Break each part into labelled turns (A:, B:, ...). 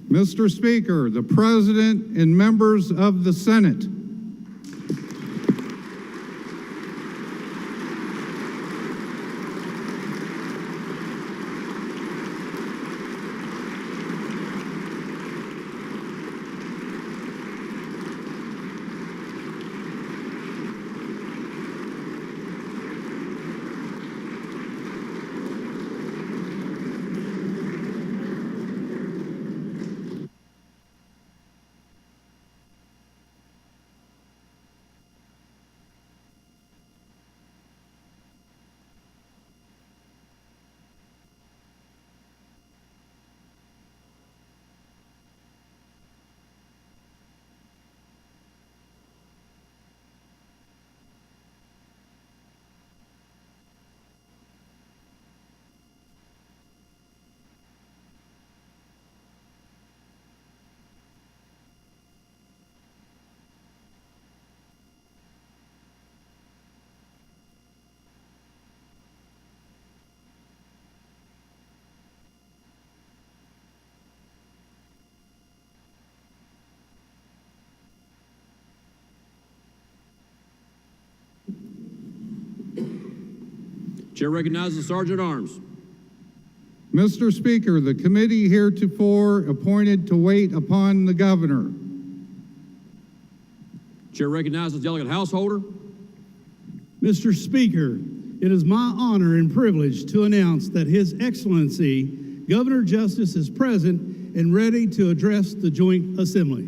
A: Mr. Speaker, the President and members of the Senate.
B: Chair recognizes the Sergeant at Arms.
A: Mr. Speaker, the committee heretofore appointed to wait upon the governor.
B: Chair recognizes Delegate Householder.
C: Mr. Speaker, it is my honor and privilege to announce that His Excellency, Governor Justice, is present and ready to address the Joint Assembly.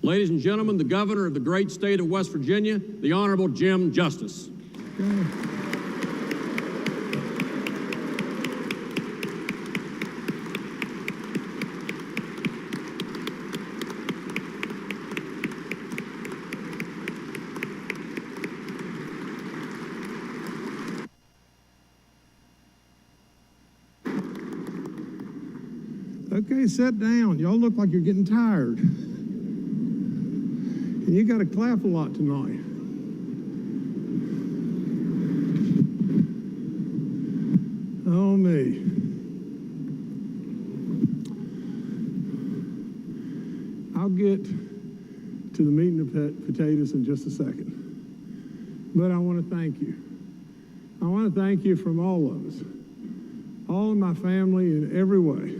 B: Ladies and gentlemen, the Governor of the great state of West Virginia, the Honorable Jim Justice.
D: Okay, sit down. Y'all look like you're getting tired. And you got to clap a lot tonight. Oh, me. I'll get to the meat and the potatoes in just a second. But I want to thank you. I want to thank you from all of us, all of my family in every way,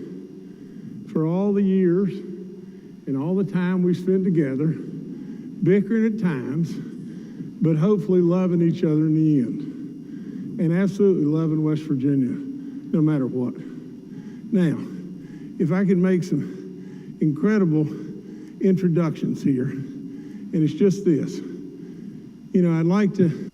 D: for all the years and all the time we spent together, bickering at times, but hopefully loving each other in the end, and absolutely loving West Virginia, no matter what. Now, if I could make some incredible introductions here, and it's just this. You know, I'd like to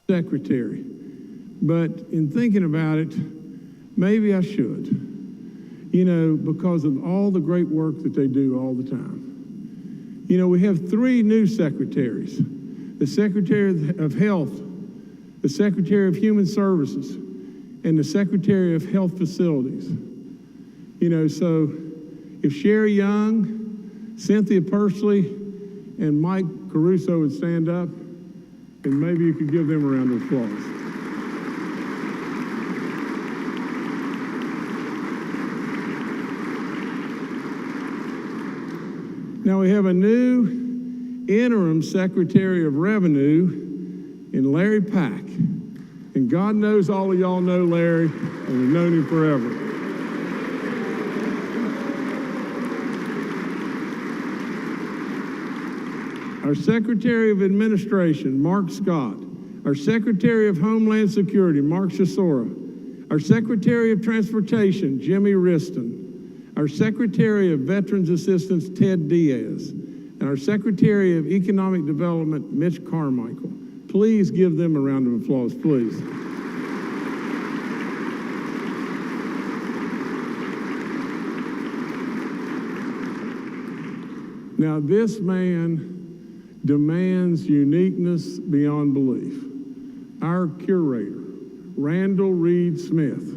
D: secretary, but in thinking about it, maybe I should, you know, because of all the great work that they do all the time. You know, we have 3 new secretaries: the Secretary of Health, the Secretary of Human Services, and the Secretary of Health Facilities. You know, so if Sherry Young Cynthia Pursley and Mike Caruso would stand up, and maybe you could give them a round of applause. Now we have a new interim Secretary of Revenue in Larry Pack. And God knows all of y'all know Larry, and we've known him forever. Our Secretary of Administration, Mark Scott. Our Secretary of Homeland Security, Mark Chisora. Our Secretary of Transportation, Jimmy Riston. Our Secretary of Veterans Assistance, Ted Diaz. And our Secretary of Economic Development, Mitch Carmichael. Please give them a round of applause, please. Now, this man demands uniqueness beyond belief. Our curator, Randall Reed Smith,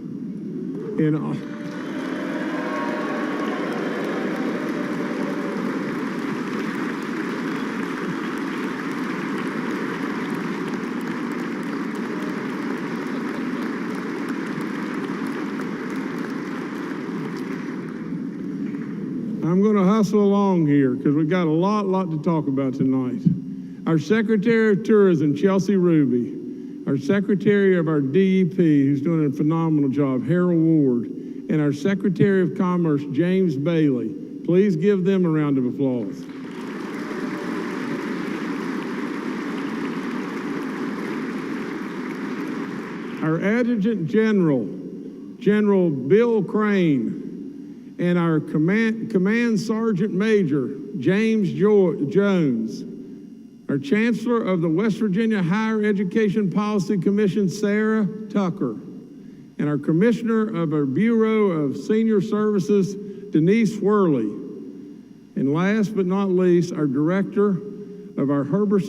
D: I'm going to hustle along here because we've got a lot to talk about tonight. Our Secretary of Tourism, Chelsea Ruby. Our Secretary of our DEP, who's doing a phenomenal job, Harold Ward. And our Secretary of Commerce, James Bailey. Please give them a round of applause. Our Adjutant General, General Bill Crane. And our Command Sergeant Major, James Jones. Our Chancellor of the West Virginia Higher Education Policy Commission, Sarah Tucker. And our Commissioner of our Bureau of Senior Services, Denise Worley. And last but not least, our Director of our Herbert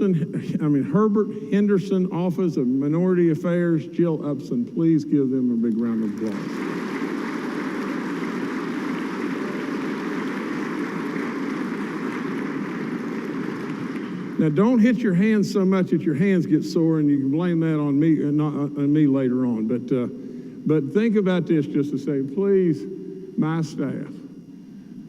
D: Henderson Office of Minority Affairs, Jill Upson. Please give them a big round of applause. Now, don't hit your hands so much that your hands get sore, and you can blame that on me, not on me later on. But think about this just to say, please, my staff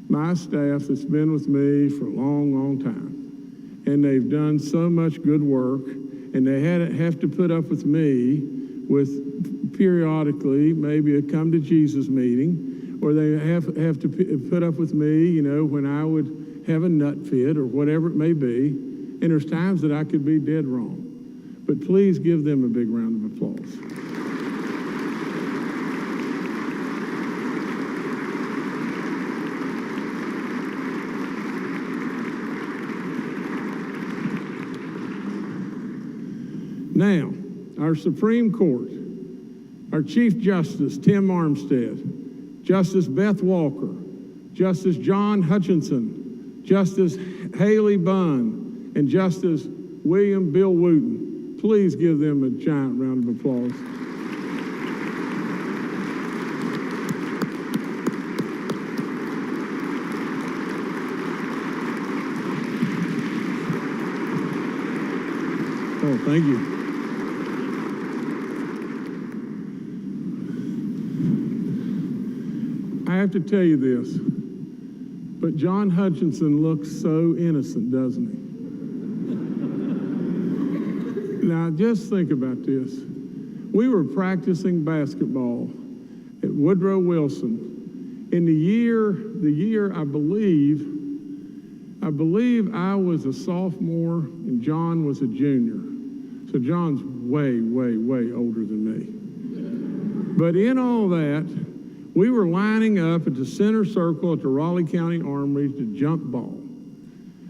D: that's been with me for a long time, and they've done so much good work, and they have to put up with me with periodically maybe a come to Jesus meeting, or they have to put up with me, you know, when I would have a nut fit or whatever it may be. And there's times that I could be dead wrong. But please give them a big round of applause. Now, our Supreme Court, our Chief Justice, Tim Armstead, Justice Beth Walker, Justice John Hutchinson, Justice Haley Bunn, and Justice William Bill Wooten. Please give them a giant round of applause. Oh, thank you. I have to tell you this, but John Hutchinson looks so innocent, doesn't he? Now, just think about this. We were practicing basketball at Woodrow Wilson in the year I believe I was a sophomore and John was a junior. So John's way older than me. But in all that, we were lining up at the center circle at the Raleigh County Armory to jump ball.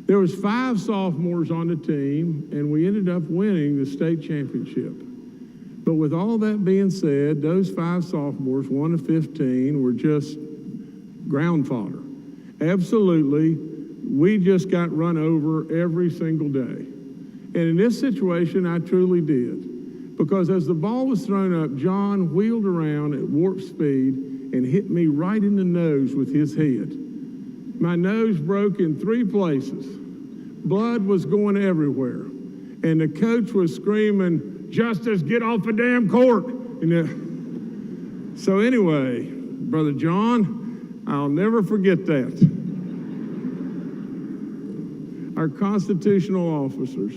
D: There was 5 sophomores on the team, and we ended up winning the state championship. But with all that being said, those 5 sophomores, 1 of 15, were just ground fodder. Absolutely, we just got run over every single day. And in this situation, I truly did. Because as the ball was thrown up, John wheeled around at warp speed and hit me right in the nose with his head. My nose broke in 3 places. Blood was going everywhere. And the coach was screaming, "Justice, get off the damn court." So anyway, Brother John, I'll never forget that. Our constitutional officers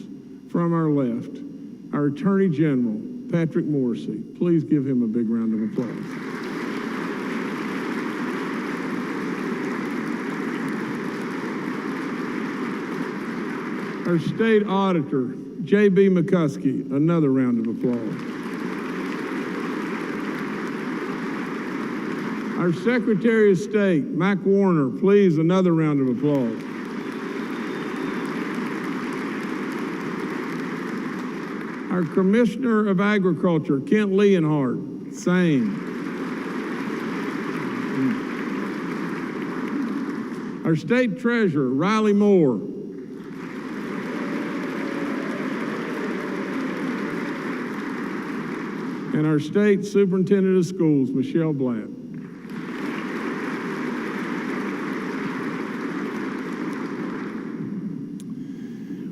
D: from our left, our Attorney General, Patrick Morrissey. Please give him a big round of applause. Our state auditor, J.B. McCuskey, another round of applause. Our Secretary of State, Mac Warner, please, another round of applause. Our Commissioner of Agriculture, Kent Leonhardt, same. Our State Treasurer, Riley Moore. And our State Superintendent of Schools, Michelle Blatt.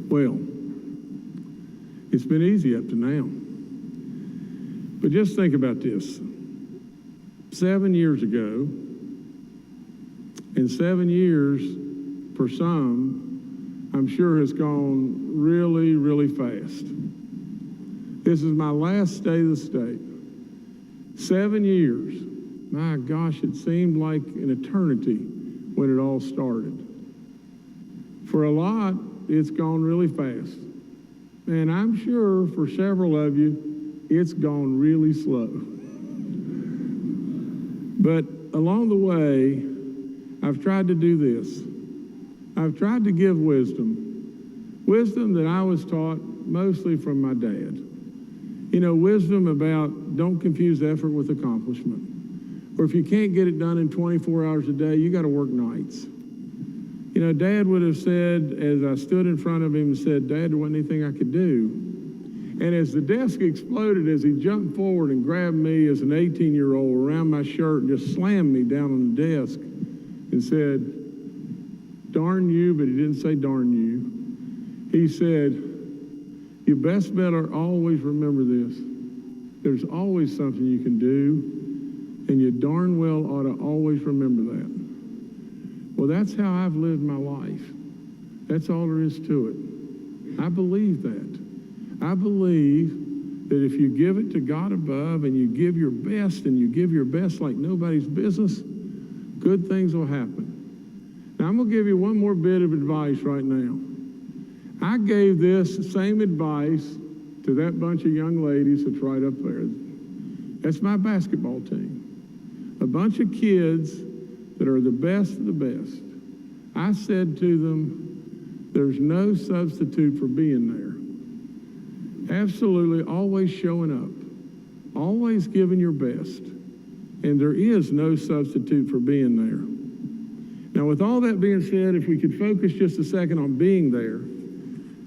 D: Well, it's been easy up to now. But just think about this. 7 years ago, and 7 years for some, I'm sure has gone really, really fast. This is my last State of the State. 7 years. My gosh, it seemed like an eternity when it all started. For a lot, it's gone really fast. And I'm sure for several of you, it's gone really slow. But along the way, I've tried to do this. I've tried to give wisdom. Wisdom that I was taught mostly from my dad. You know, wisdom about don't confuse effort with accomplishment. Or if you can't get it done in 24 hours a day, you got to work nights. You know, Dad would have said, as I stood in front of him and said, "Dad, there wasn't anything I could do." And as the desk exploded, as he jumped forward and grabbed me as an 18-year-old around my shirt and just slammed me down on the desk and said, "Darn you," but he didn't say darn you. He said, "You best better always remember this. There's always something you can do, and you darn well ought to always remember that." Well, that's how I've lived my life. That's all there is to it. I believe that. I believe that if you give it to God above and you give your best and you give your best like nobody's business, good things will happen. Now, I'm going to give you one more bit of advice right now. I gave this same advice to that bunch of young ladies that's right up there. That's my basketball team. A bunch of kids that are the best of the best. I said to them, there's no substitute for being there. Absolutely always showing up, always giving your best. And there is no substitute for being there. Now, with all that being said, if we could focus just a second on being there,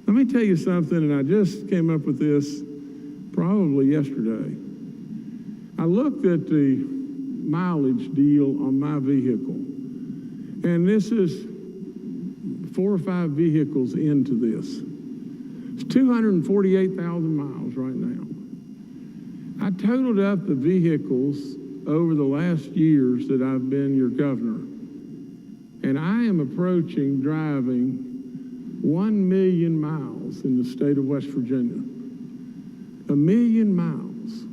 D: let me tell you something, and I just came up with this probably yesterday. I looked at the mileage deal on my vehicle, and this is 4 or 5 vehicles into this. It's 248,000 miles right now. I totaled up the vehicles over the last years that I've been your governor, and I am approaching driving 1 million miles in the state of West Virginia. 1 million miles.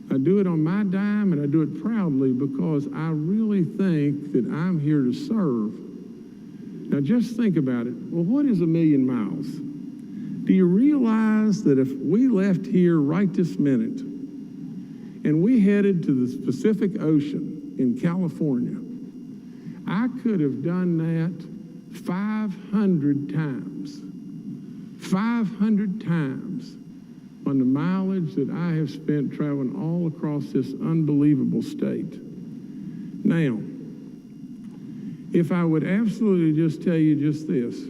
D: I do it on my dime, and I do it proudly because I really think that I'm here to serve. Now, just think about it. Well, what is 1 million miles? Do you realize that if we left here right this minute and we headed to the Pacific Ocean in California, I could have done that 500 times. 500 times on the mileage that I have spent traveling all across this unbelievable state. Now, if I would absolutely just tell you just this,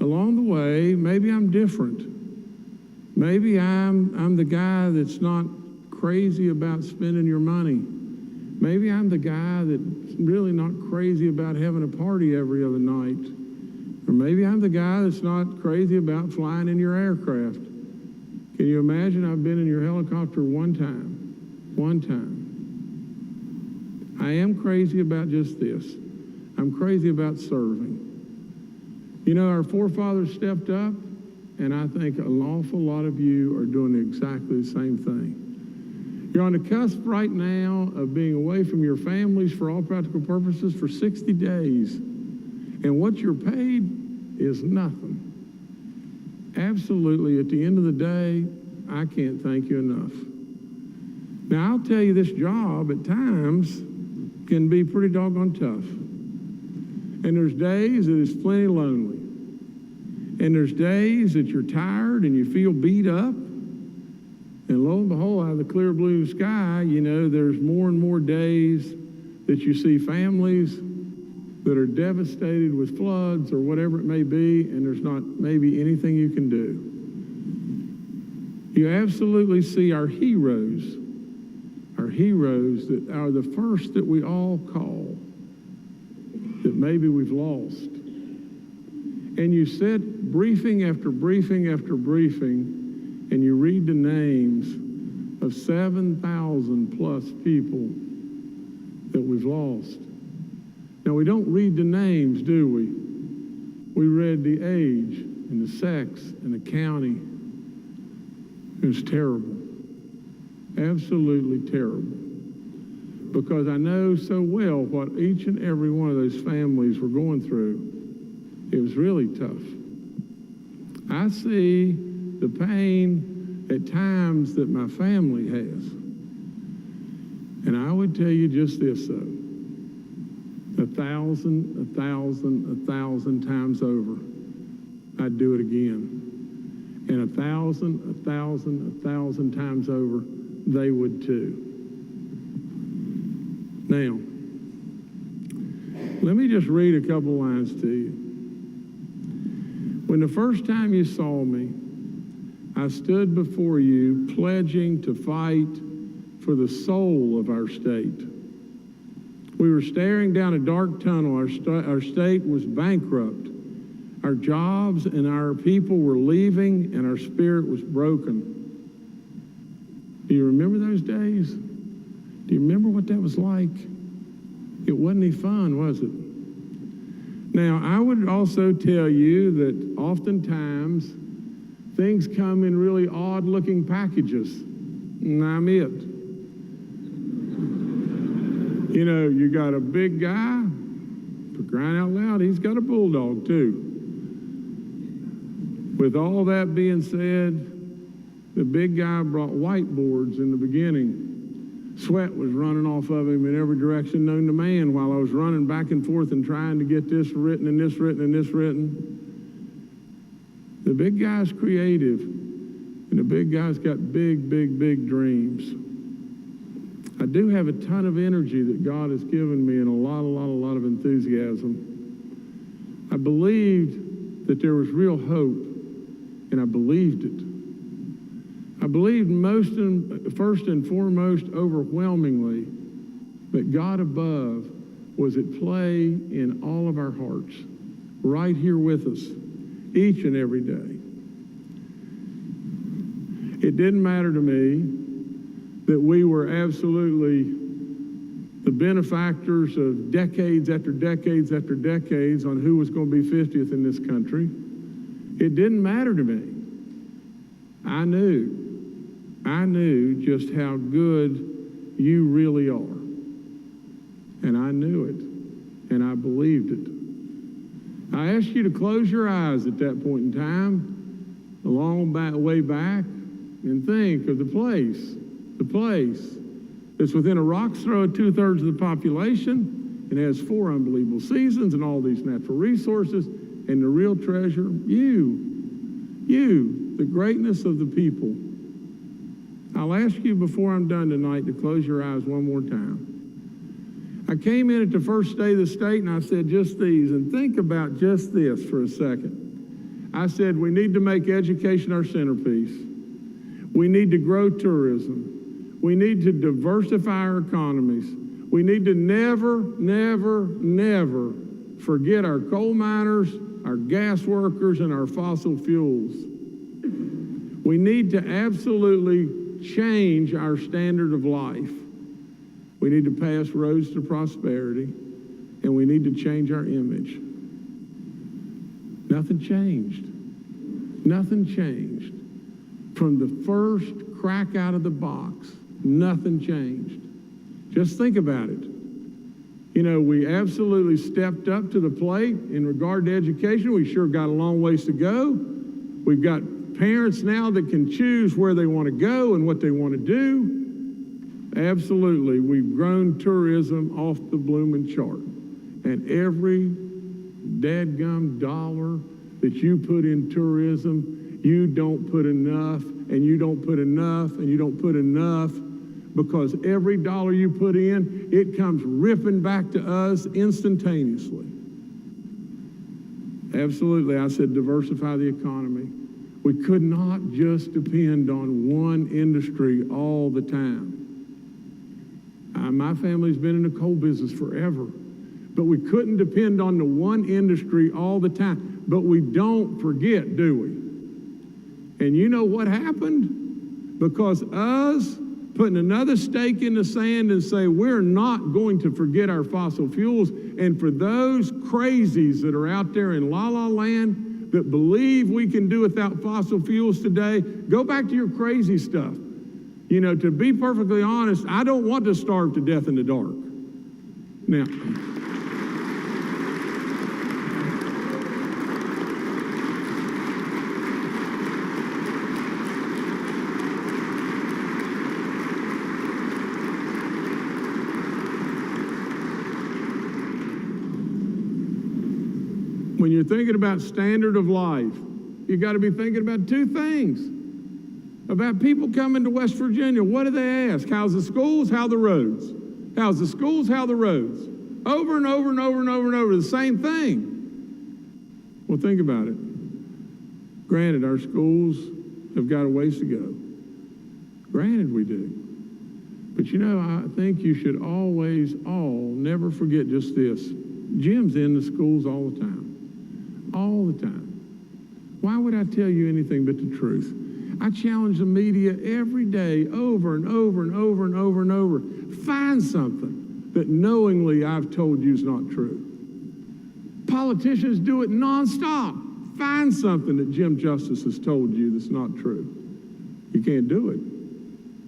D: along the way, maybe I'm different. Maybe I'm the guy that's not crazy about spending your money. Maybe I'm the guy that's really not crazy about having a party every other night. Or maybe I'm the guy that's not crazy about flying in your aircraft. Can you imagine? I've been in your helicopter one time. One time. I am crazy about just this. I'm crazy about serving. You know, our forefathers stepped up, and I think an awful lot of you are doing exactly the same thing. You're on the cusp right now of being away from your families for all practical purposes for 60 days. And what you're paid is nothing. Absolutely, at the end of the day, I can't thank you enough. Now, I'll tell you, this job at times can be pretty doggone tough. And there's days that it's plenty lonely. And there's days that you're tired and you feel beat up. And lo and behold, out of the clear blue sky, you know, there's more and more days that you see families that are devastated with floods or whatever it may be, and there's not maybe anything you can do. You absolutely see our heroes that are the first that we all call, that maybe we've lost. And you sit briefing after briefing after briefing, and you read the names of 7,000 plus people that we've lost. Now, we don't read the names, do we? We read the age and the sex and the county. It was terrible. Absolutely terrible. Because I know so well what each and every one of those families were going through. It was really tough. I see the pain at times that my family has. And I would tell you just this, though. 1,000 times over, I'd do it again. And 1,000 times over, they would too. Now, let me just read a couple lines to you. When the first time you saw me, I stood before you pledging to fight for the soul of our state. We were staring down a dark tunnel. Our state was bankrupt. Our jobs and our people were leaving, and our spirit was broken. Do you remember those days? Do you remember what that was like? It wasn't any fun, was it? Now, I would also tell you that oftentimes things come in really odd-looking packages, and I'm it. You know, you got a big guy, for crying out loud, he's got a bulldog too. With all that being said, the big guy brought whiteboards in the beginning. Sweat was running off of him in every direction known to man while I was running back and forth and trying to get this written and this written and this written. The big guy's creative, and the big guy's got big, big, big dreams. I do have a ton of energy that God has given me and a lot of enthusiasm. I believed that there was real hope, and I believed it. I believed first and foremost, overwhelmingly, that God above was at play in all of our hearts, right here with us, each and every day. It didn't matter to me that we were absolutely the benefactors of decades after decades after decades on who was going to be 50th in this country. It didn't matter to me. I knew just how good you really are. And I knew it, and I believed it. I asked you to close your eyes at that point in time, a long way back, and think of the place that's within a rock's throw of 2/3 of the population. It has 4 unbelievable seasons and all these natural resources, and the real treasure, you, the greatness of the people. I'll ask you before I'm done tonight to close your eyes one more time. I came in at the first day of the state and I said just these, and think about just this for a second. I said we need to make education our centerpiece. We need to grow tourism. We need to diversify our economies. We need to never, never, never forget our coal miners, our gas workers, and our fossil fuels. We need to absolutely change our standard of life. We need to pass roads to prosperity, and we need to change our image. Nothing changed. Nothing changed. From the first crack out of the box, nothing changed. Just think about it. You know, we absolutely stepped up to the plate in regard to education. We sure got a long ways to go. We've got parents now that can choose where they want to go and what they want to do. Absolutely, we've grown tourism off the blooming chart. And every dadgum dollar that you put in tourism, you don't put enough, and you don't put enough, and you don't put enough, because every dollar you put in, it comes ripping back to us instantaneously. Absolutely, I said diversify the economy. We could not just depend on one industry all the time. My family's been in the coal business forever, but we couldn't depend on the one industry all the time. But we don't forget, do we? And you know what happened? Because us putting another stake in the sand and say we're not going to forget our fossil fuels, and for those crazies that are out there in la-la land that believe we can do without fossil fuels today, go back to your crazy stuff. You know, to be perfectly honest, I don't want to starve to death in the dark. Now, when you're thinking about standard of life, you got to be thinking about two things. About people coming to West Virginia, what do they ask? How's the schools? How the roads? How's the schools? How the roads? Over and over and over and over and over, the same thing. Well, think about it. Granted, our schools have got a ways to go. Granted, we do. But you know, I think you should always, never forget just this. Jim's in the schools all the time. All the time. Why would I tell you anything but the truth? I challenge the media every day, over and over and over and over and over. Find something that knowingly I've told you is not true. Politicians do it nonstop. Find something that Jim Justice has told you that's not true. You can't do it.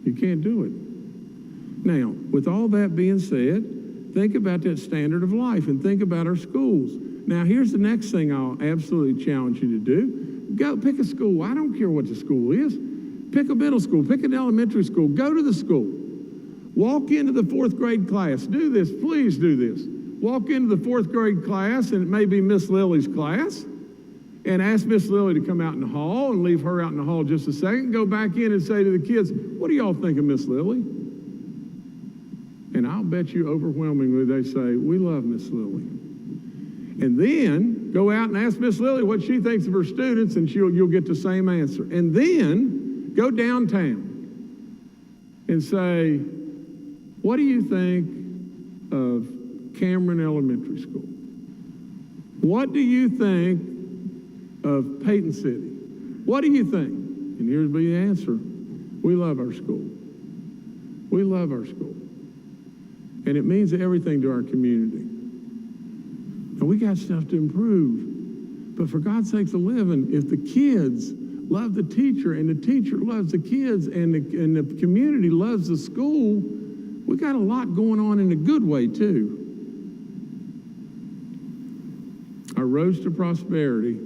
D: You can't do it. Now, with all that being said, think about that standard of life and think about our schools. Now, here's the next thing I'll absolutely challenge you to do. Go pick a school. I don't care what the school is. Pick a middle school. Pick an elementary school. Go to the school. Walk into the 4th grade class. Do this. Please do this. Walk into the 4th grade class, and it may be Miss Lily's class, and ask Miss Lily to come out in the hall and leave her out in the hall just a second. Go back in and say to the kids, what do y'all think of Miss Lily? And I'll bet you overwhelmingly they say, we love Miss Lily. And then go out and ask Miss Lily what she thinks of her students, and you'll get the same answer. And then go downtown and say, what do you think of Cameron Elementary School? What do you think of Peyton City? What do you think? And here's the answer. We love our school. We love our school. And it means everything to our community. And we got stuff to improve. But for God's sakes a living, if the kids love the teacher and the teacher loves the kids and the community loves the school, we got a lot going on in a good way too. Our roads to prosperity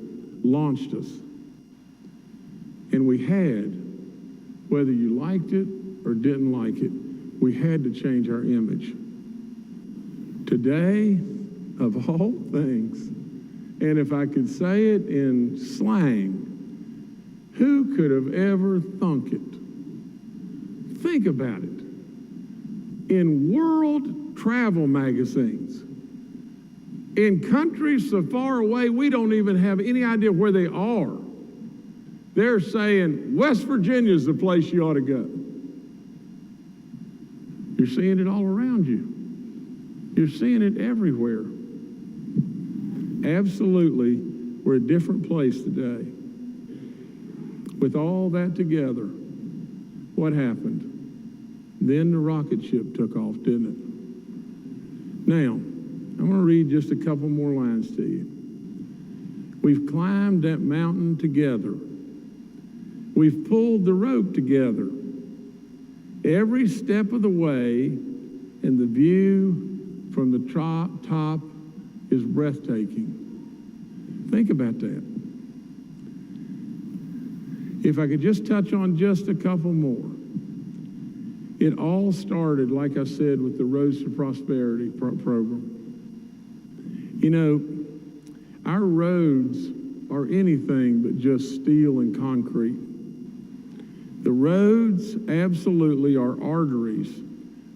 D: launched us. And we had, whether you liked it or didn't like it, we had to change our image. Today, of all things, and if I could say it in slang, who could have ever thunk it? Think about it. In world travel magazines, in countries so far away we don't even have any idea where they are, they're saying West Virginia is the place you ought to go. You're seeing it all around you. You're seeing it everywhere. Absolutely, we're a different place today. With all that together, what happened? Then the rocket ship took off, didn't it? Now, I'm going to read just a couple more lines to you. We've climbed that mountain together. We've pulled the rope together. Every step of the way, and the view from the top is breathtaking. Think about that. If I could just touch on just a couple more. It all started, like I said, with the Roads to Prosperity program. You know, our roads are anything but just steel and concrete. The roads absolutely are arteries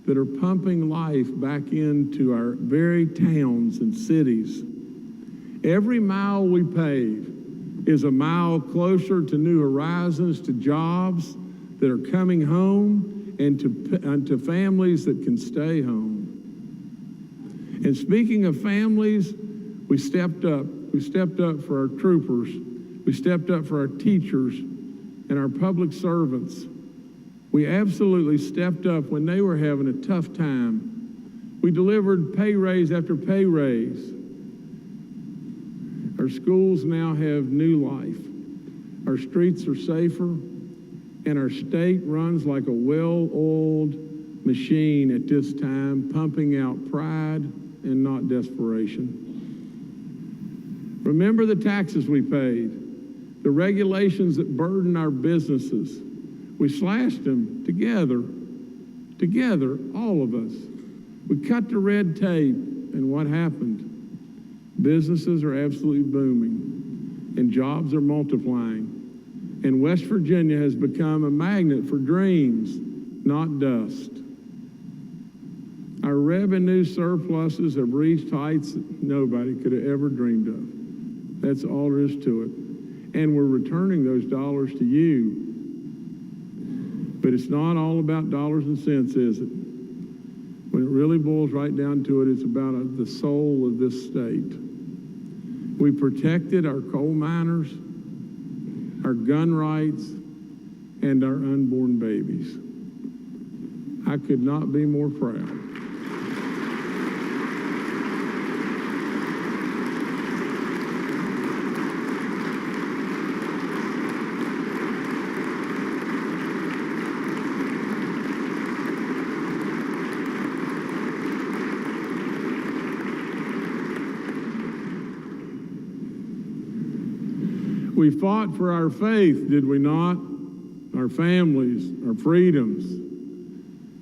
D: that are pumping life back into our very towns and cities. Every mile we pave is a mile closer to new horizons, to jobs that are coming home, and to families that can stay home. And speaking of families, we stepped up. We stepped up for our troopers. We stepped up for our teachers and our public servants. We absolutely stepped up when they were having a tough time. We delivered pay raise after pay raise. Our schools now have new life. Our streets are safer, and our state runs like a well-oiled machine at this time, pumping out pride and not desperation. Remember the taxes we paid, the regulations that burden our businesses. We slashed them together, all of us. We cut the red tape, and what happened? Businesses are absolutely booming, and jobs are multiplying. And West Virginia has become a magnet for dreams, not dust. Our revenue surpluses have reached heights that nobody could have ever dreamed of. That's all there is to it. And we're returning those dollars to you. But it's not all about dollars and cents, is it? When it really boils right down to it, it's about the soul of this state. We protected our coal miners, our gun rights, and our unborn babies. I could not be more proud. We fought for our faith, did we not? Our families, our freedoms.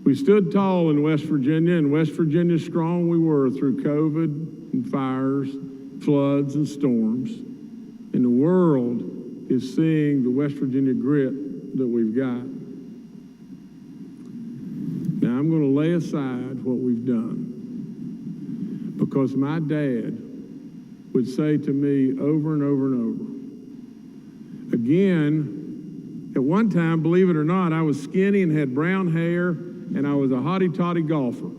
D: We stood tall in West Virginia, and West Virginia strong we were through COVID and fires, floods and storms. And the world is seeing the West Virginia grit that we've got. Now I'm going to lay aside what we've done, because my dad would say to me over and over and over, again, at one time, believe it or not, I was skinny and had brown hair, and I was a hotty-totty golfer.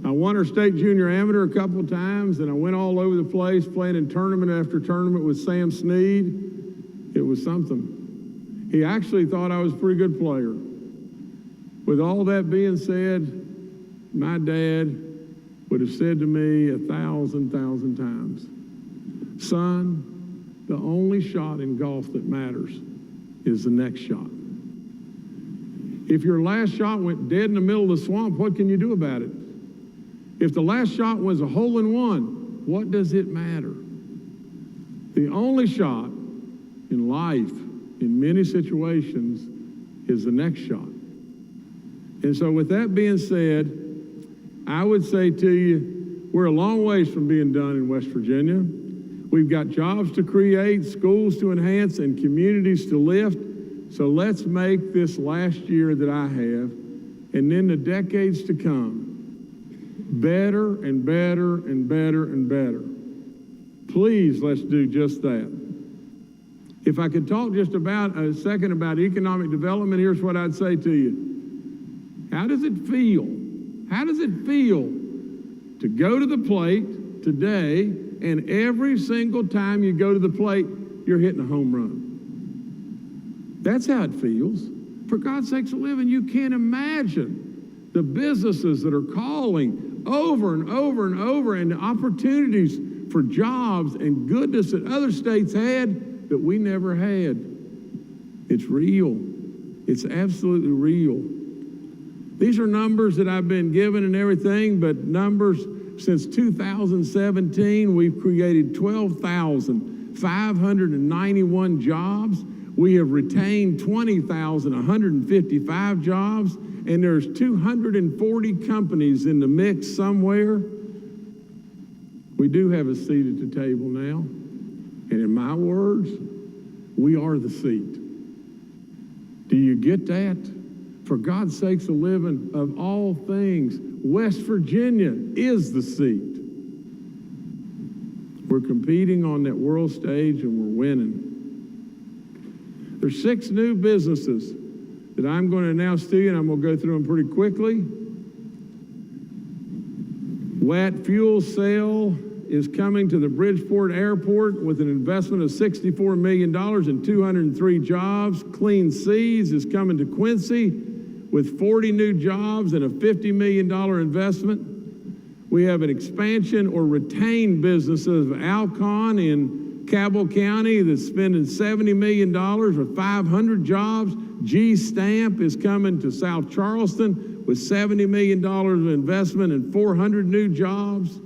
D: I won our state junior amateur a couple of times, and I went all over the place playing in tournament after tournament with Sam Snead. It was something. He actually thought I was a pretty good player. With all that being said, my dad would have said to me 1,000 times, son, the only shot in golf that matters is the next shot. If your last shot went dead in the middle of the swamp, what can you do about it? If the last shot was a hole-in-one, what does it matter? The only shot in life, in many situations, is the next shot. And so with that being said, I would say to you, we're a long ways from being done in West Virginia. We've got jobs to create, schools to enhance, and communities to lift. So let's make this last year that I have, and then the decades to come, better and better and better and better. Please, let's do just that. If I could talk just about a second about economic development, here's what I'd say to you. How does it feel? How does it feel to go to the plate today, and every single time you go to the plate, you're hitting a home run. That's how it feels. For God's sakes a living, you can't imagine the businesses that are calling over and over and over, and the opportunities for jobs and goodness that other states had that we never had. It's real. It's absolutely real. These are numbers that I've been given and everything, but numbers since 2017, we've created 12,591 jobs. We have retained 20,155 jobs, and there's 240 companies in the mix somewhere. We do have a seat at the table now, and in my words, we are the seat. Do you get that? For God's sakes a living, of all things, West Virginia is the seat. We're competing on that world stage and we're winning. There's 6 new businesses that I'm going to announce to you, and I'm going to go through them pretty quickly. Watt Fuel Cell is coming to the Bridgeport Airport with an investment of $64 million and 203 jobs. Clean Seas is coming to Quincy with 40 new jobs and a $50 million investment. We have an expansion or retained business of Alcon in Cabell County that's spending $70 million with 500 jobs. G-Stamp is coming to South Charleston with $70 million of investment and 400 new jobs.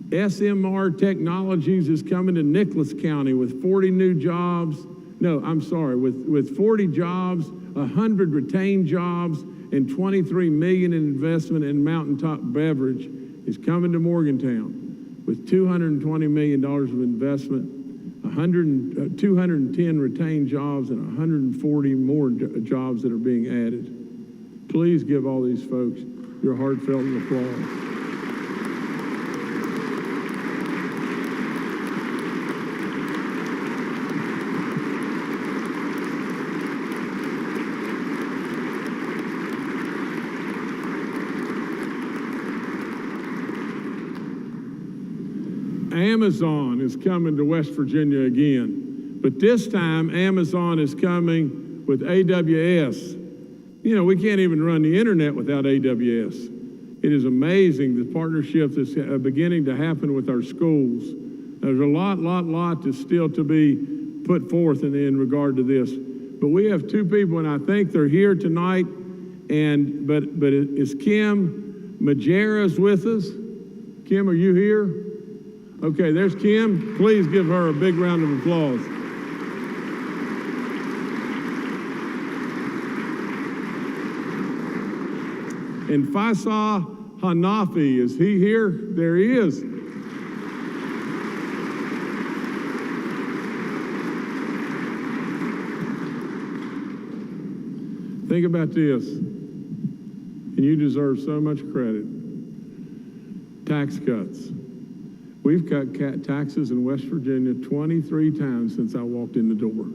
D: SMR Technologies is coming to Nicholas County with 40 new jobs. No, I'm sorry, with 40 jobs, 100 retained jobs, and $23 million in investment. In Mountaintop Beverage is coming to Morgantown with $220 million of investment, 210 retained jobs, and 140 more jobs that are being added. Please give all these folks your heartfelt applause. Amazon is coming to West Virginia again, but this time Amazon is coming with AWS. You know, we can't even run the internet without AWS. It is amazing the partnership that's beginning to happen with our schools. There's a lot that's still to be put forth in regard to this. But we have 2 people, and I think they're here tonight. But is Kim Majera's with us? Kim, are you here? Okay, there's Kim. Please give her a big round of applause. And Faisal Hanafi, is he here? There he is. Think about this, and you deserve so much credit. Tax cuts. We've cut taxes in West Virginia 23 times since I walked in the door.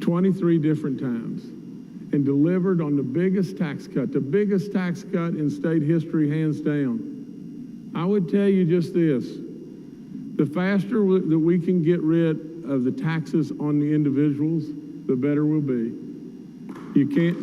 D: 23 different times. And delivered on the biggest tax cut in state history, hands down. I would tell you just this. The faster that we can get rid of the taxes on the individuals, the better we'll be. You can't...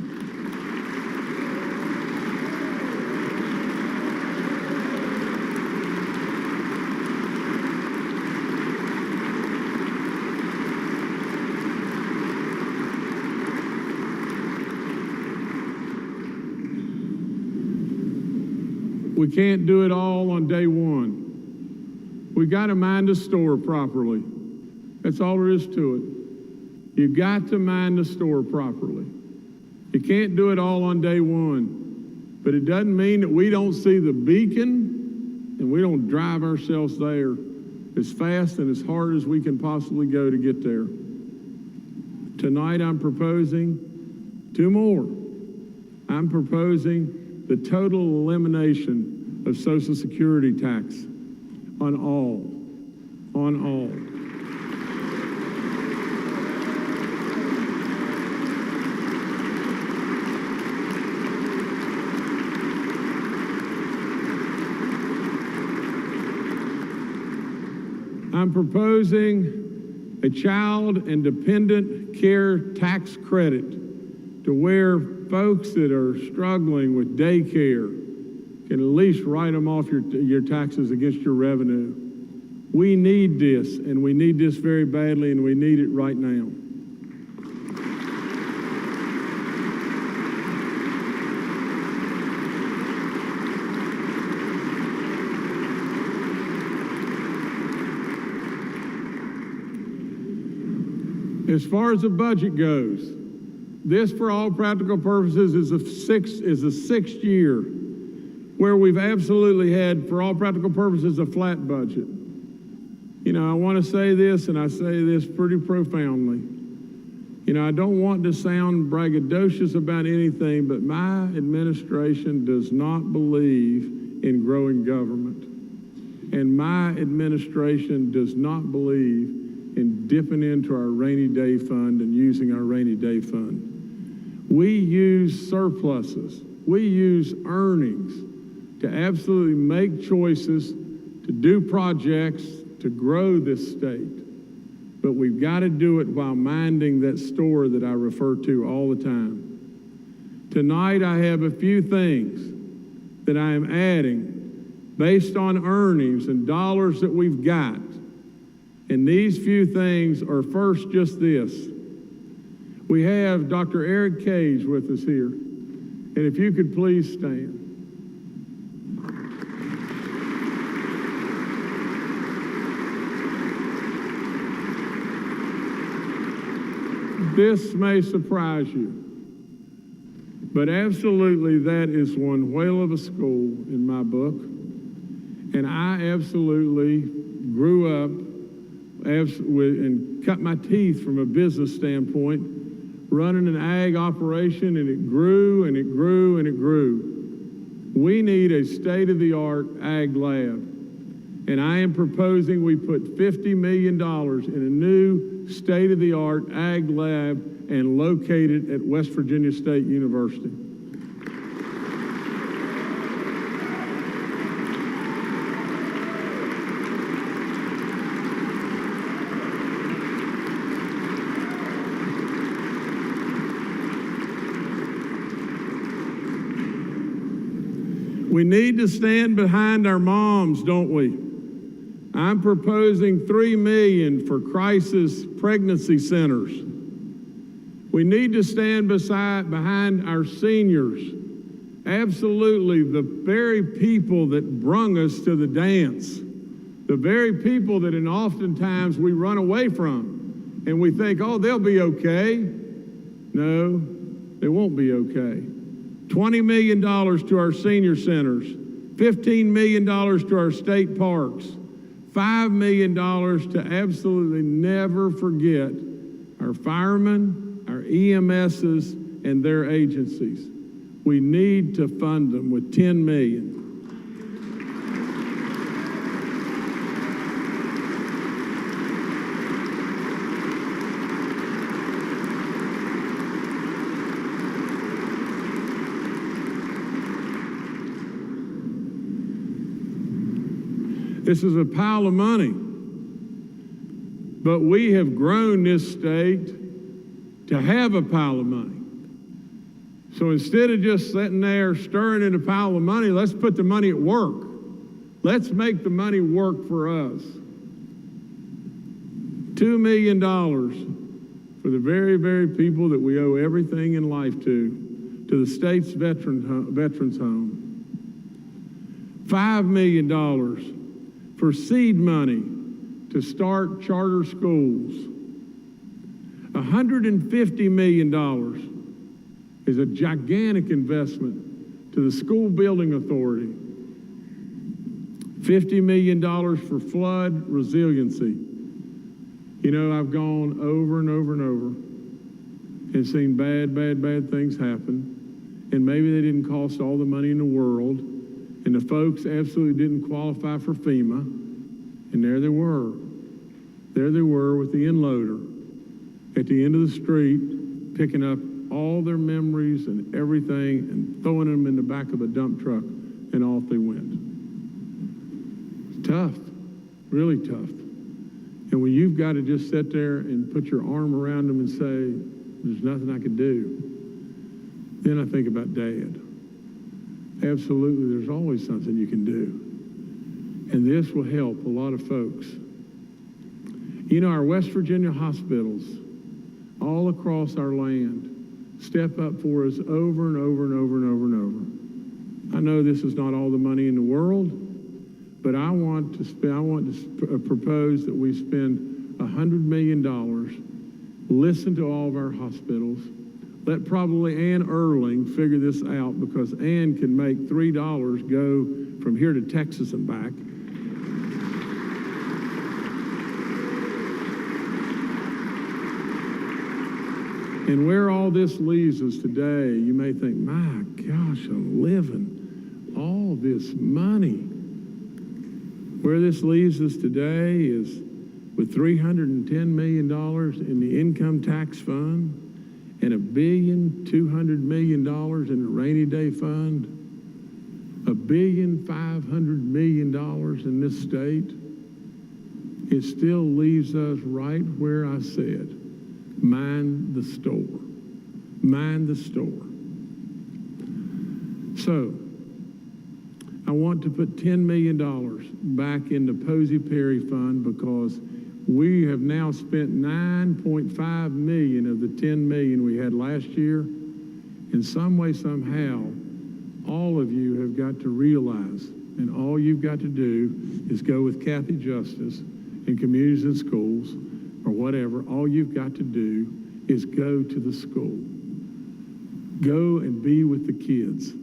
D: We can't do it all on day one. We got to mind the store properly. That's all there is to it. You got to mind the store properly. You can't do it all on day one. But it doesn't mean that we don't see the beacon and we don't drive ourselves there as fast and as hard as we can possibly go to get there. Tonight I'm proposing 2 more. I'm proposing the total elimination of Social Security tax on all. I'm proposing a child and dependent care tax credit to where folks that are struggling with daycare can at least write them off your taxes against your revenue. We need this, and we need this very badly, and we need it right now. As far as the budget goes, this, for all practical purposes, is the sixth year where we've absolutely had, for all practical purposes, a flat budget. You know, I want to say this, and I say this pretty profoundly. You know, I don't want to sound braggadocious about anything, but my administration does not believe in growing government. And my administration does not believe in dipping into our rainy day fund and using our rainy day fund. We use surpluses. We use earnings to absolutely make choices, to do projects, to grow this state. But we've got to do it while minding that store that I refer to all the time. Tonight I have a few things that I am adding based on earnings and dollars that we've got. And these few things are first just this. We have Dr. Eric Cage with us here. And if you could please stand. This may surprise you, but absolutely that is one whale of a school in my book. And I absolutely grew up and cut my teeth from a business standpoint, running an ag operation, and it grew and it grew and it grew. We need a state-of-the-art ag lab. And I am proposing we put $50 million in a new state-of-the-art ag lab and locate it at West Virginia State University. We need to stand behind our moms, don't we? I'm proposing $3 million for crisis pregnancy centers. We need to stand behind our seniors. Absolutely, the very people that brung us to the dance, the very people that oftentimes we run away from, and we think, oh, they'll be okay. No, they won't be okay. $20 million to our senior centers, $15 million to our state parks, $5 million to absolutely never forget our firemen, our EMSs, and their agencies. We need to fund them with $10 million. This is a pile of money. But we have grown this state to have a pile of money. So instead of just sitting there stirring in a pile of money, let's put the money at work. Let's make the money work for us. $2 million for the very, very people that we owe everything in life to the state's veterans home. $5 million for seed money to start charter schools. $150 million is a gigantic investment to the school building authority. $50 million for flood resiliency. You know, I've gone over and over and over and seen bad things happen, and maybe they didn't cost all the money in the world, and the folks absolutely didn't qualify for FEMA, and there they were. There they were with the inloader at the end of the street, picking up all their memories and everything and throwing them in the back of a dump truck, and off they went. It's tough, really tough. And when you've got to just sit there and put your arm around them and say, there's nothing I can do, then I think about Dad. Absolutely, there's always something you can do. And this will help a lot of folks. You know, our West Virginia hospitals all across our land step up for us over and over and over and over and over. I know this is not all the money in the world, but I want to propose that we spend $100 million, listen to all of our hospitals, let probably Ann Erling figure this out, because Ann can make $3 go from here to Texas and back. And where all this leaves us today, you may think, my gosh, I'm living all this money. Where this leaves us today is with $310 million in the income tax fund and $1.2 billion in the rainy day fund, $1.5 billion in this state, it still leaves us right where I said, mind the store. Mind the store. So, I want to put $10 million back in the Posey Perry Fund, because we have now spent $9.5 million of the $10 million we had last year. In some way, somehow, all of you have got to realize, and all you've got to do is go with Kathy Justice in Communities and Schools, or whatever. All you've got to do is go to the school. Go and be with the kids.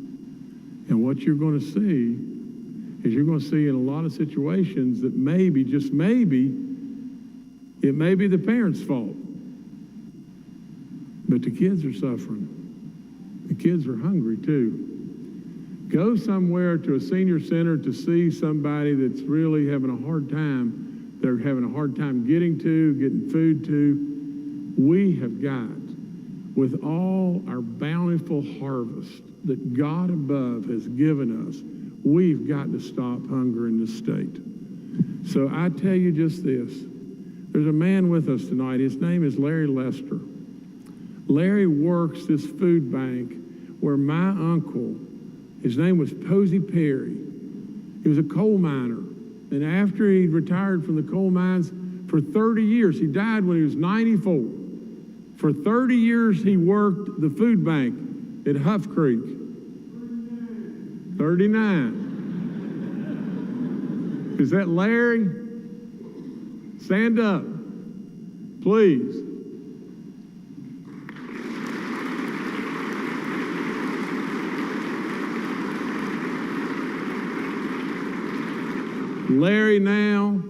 D: And what you're going to see is you're going to see in a lot of situations that maybe, just maybe, it may be the parents' fault. But the kids are suffering. The kids are hungry too. Go somewhere to a senior center to see somebody that's really having a hard time. They're having a hard time getting food to. We have got, with all our bountiful harvest that God above has given us, we've got to stop hunger in this state. So I tell you just this. There's a man with us tonight. His name is Larry Lester. Larry works this food bank where my uncle, his name was Posey Perry. He was a coal miner. And after he retired from the coal mines, for 30 years, he died when he was 94. For 30 years, he worked the food bank at Huff Creek. 39. Is that Larry? Stand up, please. Larry now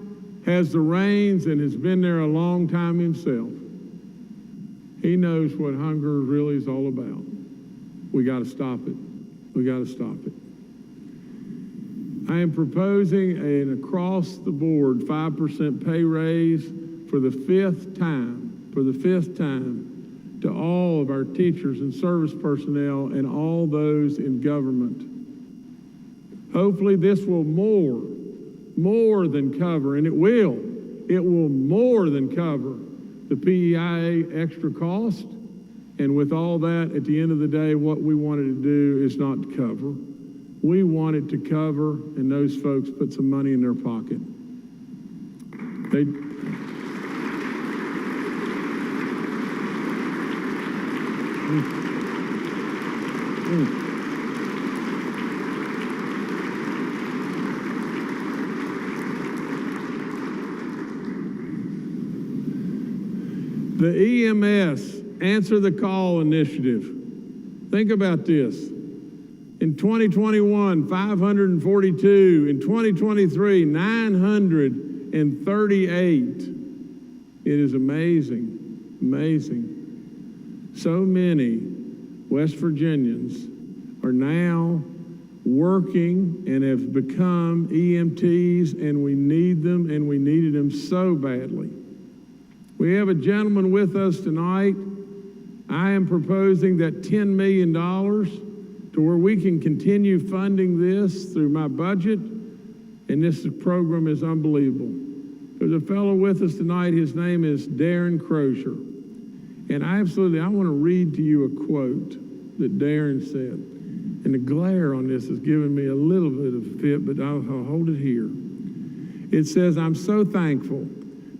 D: has the reins and has been there a long time himself. He knows what hunger really is all about. We got to stop it. We got to stop it. I am proposing an across-the-board 5% pay raise for the fifth time, to all of our teachers and service personnel and all those in government. Hopefully this will more than cover, and it will more than cover the PEIA extra cost. And with all that, at the end of the day, what we wanted to do is not to cover. We wanted to cover, and those folks put some money in their pocket. The EMS Answer the Call initiative. Think about this. In 2021, 542. In 2023, 938. It is amazing, amazing. So many West Virginians are now working and have become EMTs, and we need them, and we needed them so badly. We have a gentleman with us tonight. I am proposing that $10 million to where we can continue funding this through my budget, and this program is unbelievable. There's a fellow with us tonight. His name is Darren Crozier. And I want to read to you a quote that Darren said. And the glare on this has given me a little bit of a fit, but I'll hold it here. It says, "I'm so thankful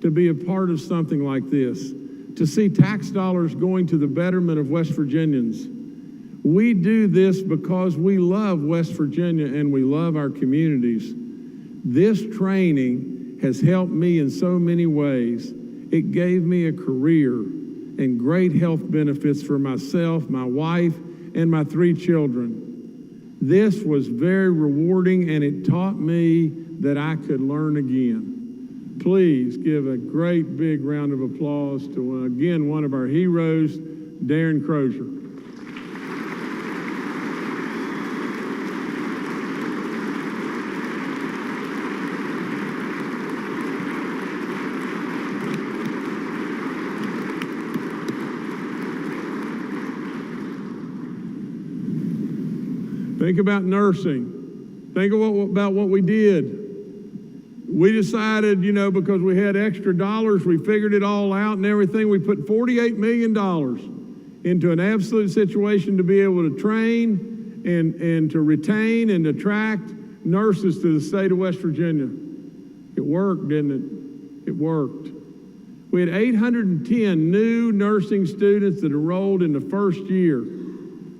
D: to be a part of something like this, to see tax dollars going to the betterment of West Virginians. We do this because we love West Virginia and we love our communities. This training has helped me in so many ways. It gave me a career and great health benefits for myself, my wife, and my 3 children. This was very rewarding, and it taught me that I could learn again." Please give a great big round of applause to, again, one of our heroes, Darren Crozier. Think about nursing. Think about what we did. We decided, because we had extra dollars, we figured it all out and everything. We put $48 million into an absolute situation to be able to train and to retain and attract nurses to the state of West Virginia. It worked, didn't it? It worked. We had 810 new nursing students that enrolled in the first year.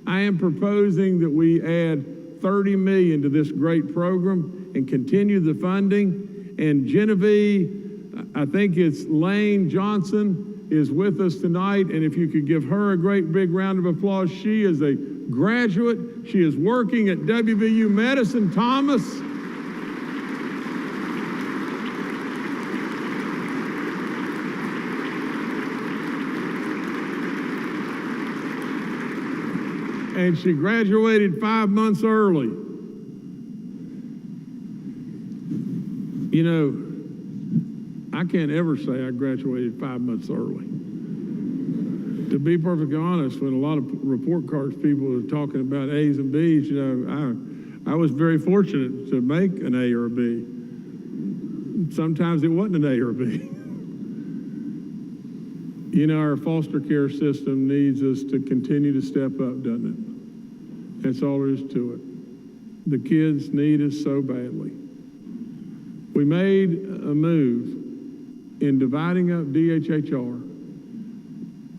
D: I am proposing that we add $30 million to this great program and continue the funding. And Genevieve, I think it's Lane Johnson, is with us tonight. And if you could give her a great big round of applause. She is a graduate. She is working at WVU Medicine Thomas. And she graduated 5 months early. I can't ever say I graduated 5 months early. To be perfectly honest, when a lot of report cards people are talking about A's and B's, I was very fortunate to make an A or a B. Sometimes it wasn't an A or a B. Our foster care system needs us to continue to step up, doesn't it? That's all there is to it. The kids need us so badly. We made a move in dividing up DHHR.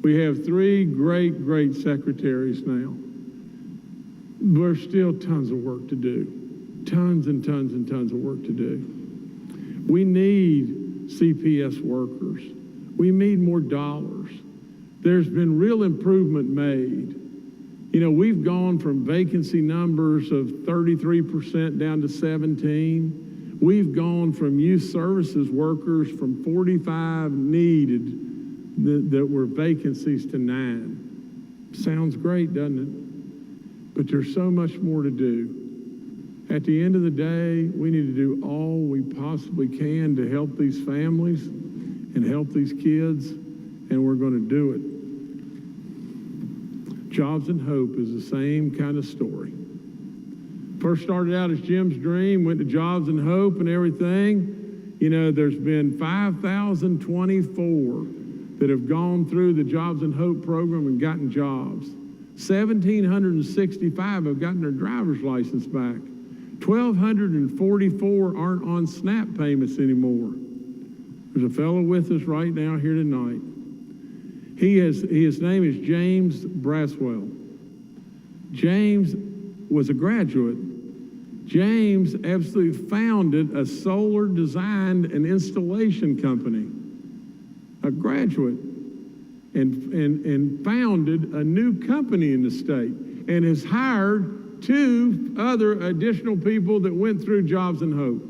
D: We have 3 great secretaries now. There's still tons of work to do. Tons and tons and tons of work to do. We need CPS workers. We need more dollars. There's been real improvement made. We've gone from vacancy numbers of 33% down to 17. We've gone from youth services workers from 45 needed that were vacancies to 9. Sounds great, doesn't it? But there's so much more to do. At the end of the day, we need to do all we possibly can to help these families and help these kids, and we're going to do it. Jobs and Hope is the same kind of story. First started out as Jim's dream, went to Jobs and Hope and everything. There's been 5,024 that have gone through the Jobs and Hope program and gotten jobs. 1,765 have gotten their driver's license back. 1,244 aren't on SNAP payments anymore. There's a fellow with us right now here tonight. His name is James Braswell. James was a graduate. James absolutely founded a solar design and installation company. A graduate. And founded a new company in the state and has hired 2 other additional people that went through Jobs and Hope.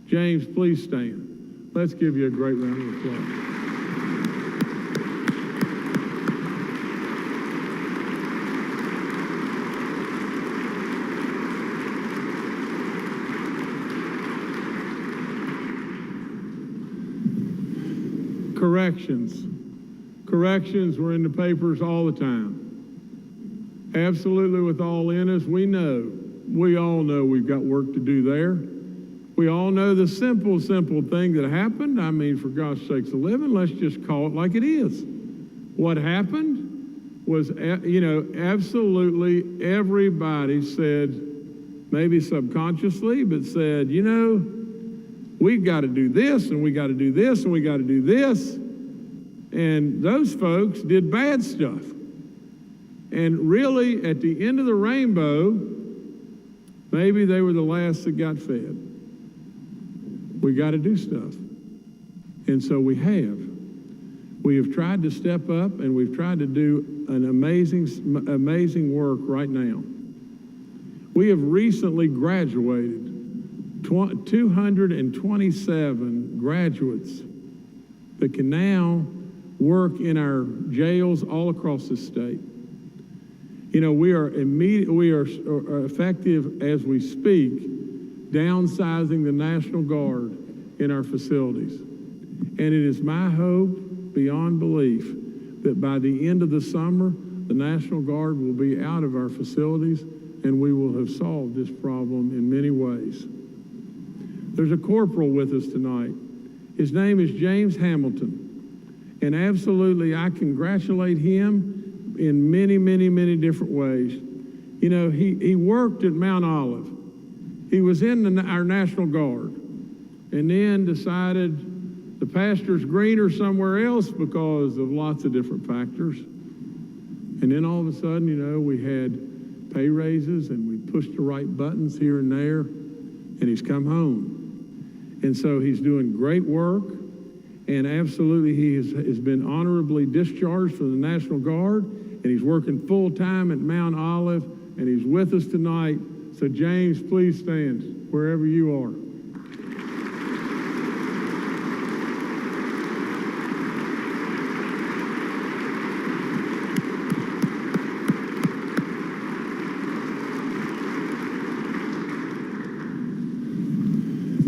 D: James, please stand. Let's give you a great round of applause. Corrections were in the papers all the time. Absolutely with all in us, we all know we've got work to do there. We all know the simple thing that happened. I mean, for God's sakes a living, let's just call it like it is. What happened was, absolutely everybody said, maybe subconsciously, but said, we've got to do this, and we got to do this, and we got to do this. And those folks did bad stuff. And really, at the end of the rainbow, maybe they were the last that got fed. We got to do stuff. And so we have. We have tried to step up, and we've tried to do an amazing work right now. We have recently graduated 227 graduates that can now work in our jails all across the state. We are effective as we speak, downsizing the National Guard in our facilities. And it is my hope, beyond belief, that by the end of the summer, the National Guard will be out of our facilities, and we will have solved this problem in many ways. There's a corporal with us tonight. His name is James Hamilton. And absolutely, I congratulate him in many, many, many different ways. He worked at Mount Olive. He was in our National Guard, and then decided the pasture's greener somewhere else because of lots of different factors. And then all of a sudden, we had pay raises, and we pushed the right buttons here and there, and he's come home. And so he's doing great work, and absolutely he has been honorably discharged from the National Guard, and he's working full-time at Mount Olive, and he's with us tonight. So James, please stand wherever you are.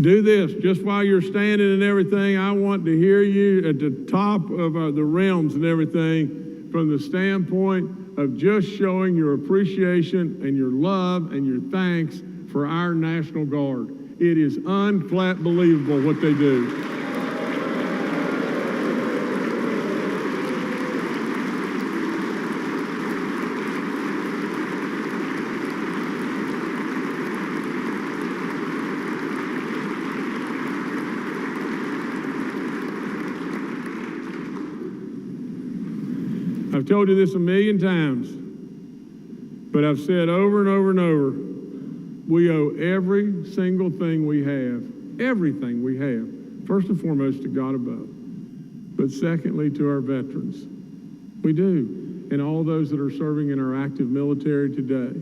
D: Do this, just while you're standing and everything, I want to hear you at the top of the realms and everything from the standpoint of just showing your appreciation and your love and your thanks for our National Guard. It is unbelievable what they do. I've told you this a million times, but I've said over and over and over, we owe every single thing we have, everything we have, first and foremost to God above, but secondly to our veterans. We do, and all those that are serving in our active military today.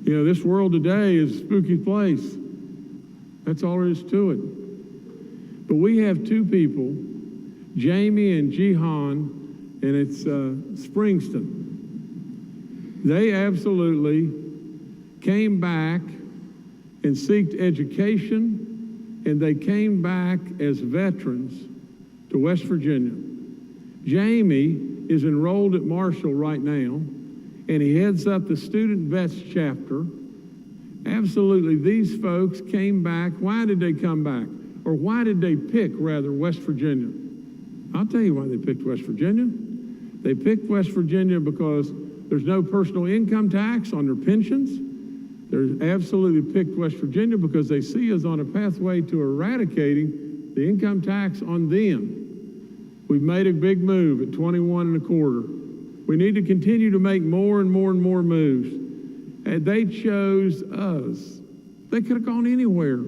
D: This world today is a spooky place. That's all there is to it. But we have two people, Jamie and Jihan, and it's Springston. They absolutely came back and sought education, and they came back as veterans to West Virginia. Jamie is enrolled at Marshall right now, and he heads up the Student Vets chapter. Absolutely, these folks came back. Why did they come back? Or why did they pick, rather, West Virginia? I'll tell you why they picked West Virginia. They picked West Virginia because there's no personal income tax on their pensions. They absolutely picked West Virginia because they see us on a pathway to eradicating the income tax on them. We've made a big move at 21.25. We need to continue to make more and more and more moves. And they chose us. They could have gone anywhere.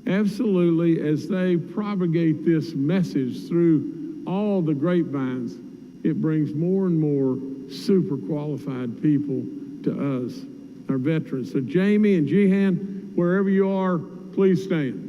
D: Absolutely, as they propagate this message through all the grapevines, it brings more and more super qualified people to us, our veterans. So Jamie and Jihan, wherever you are, please stand.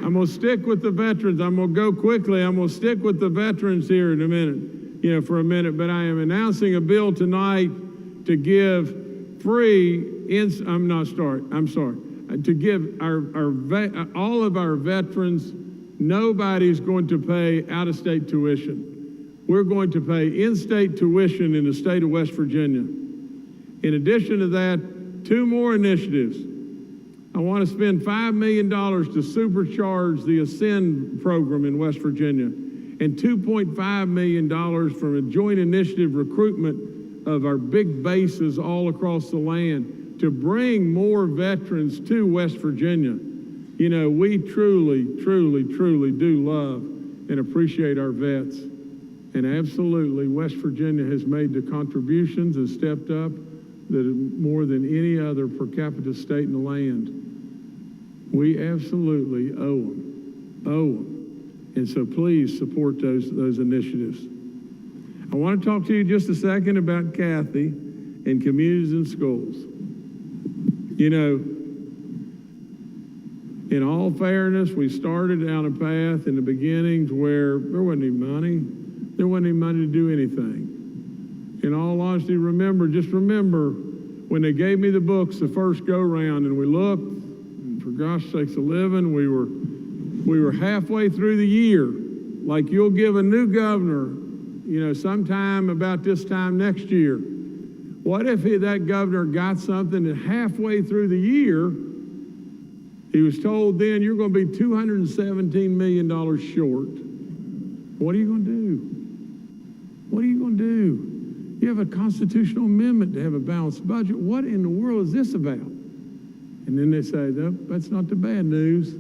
D: I'm going to stick with the veterans. I'm going to go quickly. I'm going to stick with the veterans here in a minute. For a minute, but I am announcing a bill tonight to give free, to give all of our veterans, nobody's going to pay out-of-state tuition. We're going to pay in-state tuition in the state of West Virginia. In addition to that, 2 more initiatives. I want to spend $5 million to supercharge the Ascend program in West Virginia, and $2.5 million from a joint initiative recruitment of our big bases all across the land to bring more veterans to West Virginia. You know, we truly, truly, truly do love and appreciate our vets. And absolutely, West Virginia has made the contributions and stepped up that more than any other per capita state in the land. We absolutely owe them. And so please support those initiatives. I want to talk to you just a second about Kathy and communities and schools. You know, in all fairness, we started down a path in the beginning to where there wasn't any money. There wasn't any money to do anything. In all honesty, just remember when they gave me the books the first go-round and we looked, and for gosh sakes a living, we were halfway through the year. Like you'll give a new governor, you know, sometime about this time next year. What if that governor got something and halfway through the year, he was told then you're going to be $217 million short? What are you going to do? What are you going to do? You have a constitutional amendment to have a balanced budget. What in the world is this about? And then they say, no, that's not the bad news.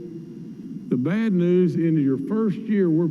D: The bad news in your first year, we're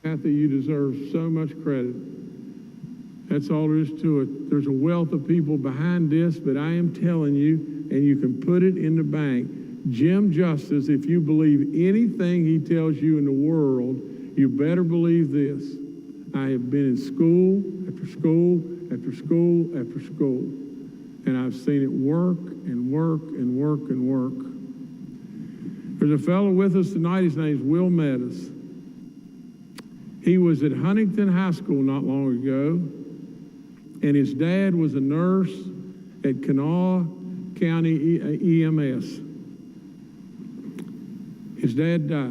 D: Kathy, you deserve so much credit. That's all there is to it. There's a wealth of people behind this, but I am telling you, and you can put it in the bank, Jim Justice, if you believe anything he tells you in the world, you better believe this. I have been in school after school after school after school, and I've seen it work and work and work and work. There's a fellow with us tonight, his name's Will Meadows. He was at Huntington High School not long ago, and his dad was a nurse at Kanawha County EMS. His dad died,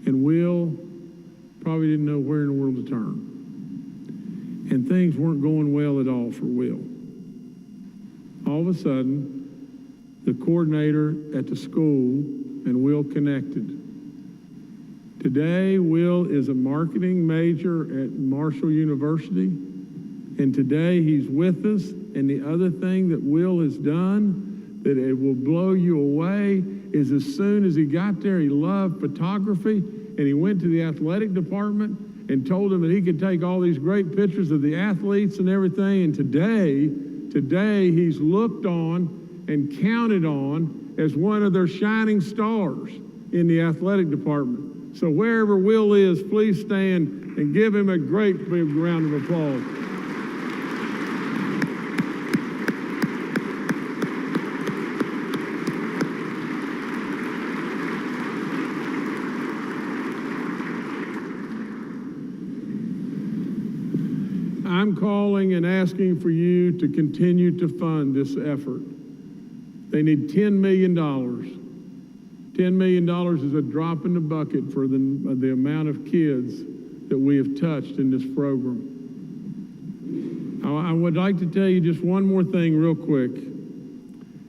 D: and Will probably didn't know where in the world to turn. And things weren't going well at all for Will. All of a sudden, the coordinator at the school and Will connected. Today, Will is a marketing major at Marshall University, and today he's with us. And the other thing that Will has done that it will blow you away is as soon as he got there, he loved photography, and he went to the athletic department and told them that he could take all these great pictures of the athletes and everything. And today he's looked on and counted on as one of their shining stars in the athletic department. So wherever Will is, please stand and give him a great big round of applause. I'm calling and asking for you to continue to fund this effort. They need $10 million. $10 million is a drop in the bucket for the amount of kids that we have touched in this program. I would like to tell you just one more thing real quick.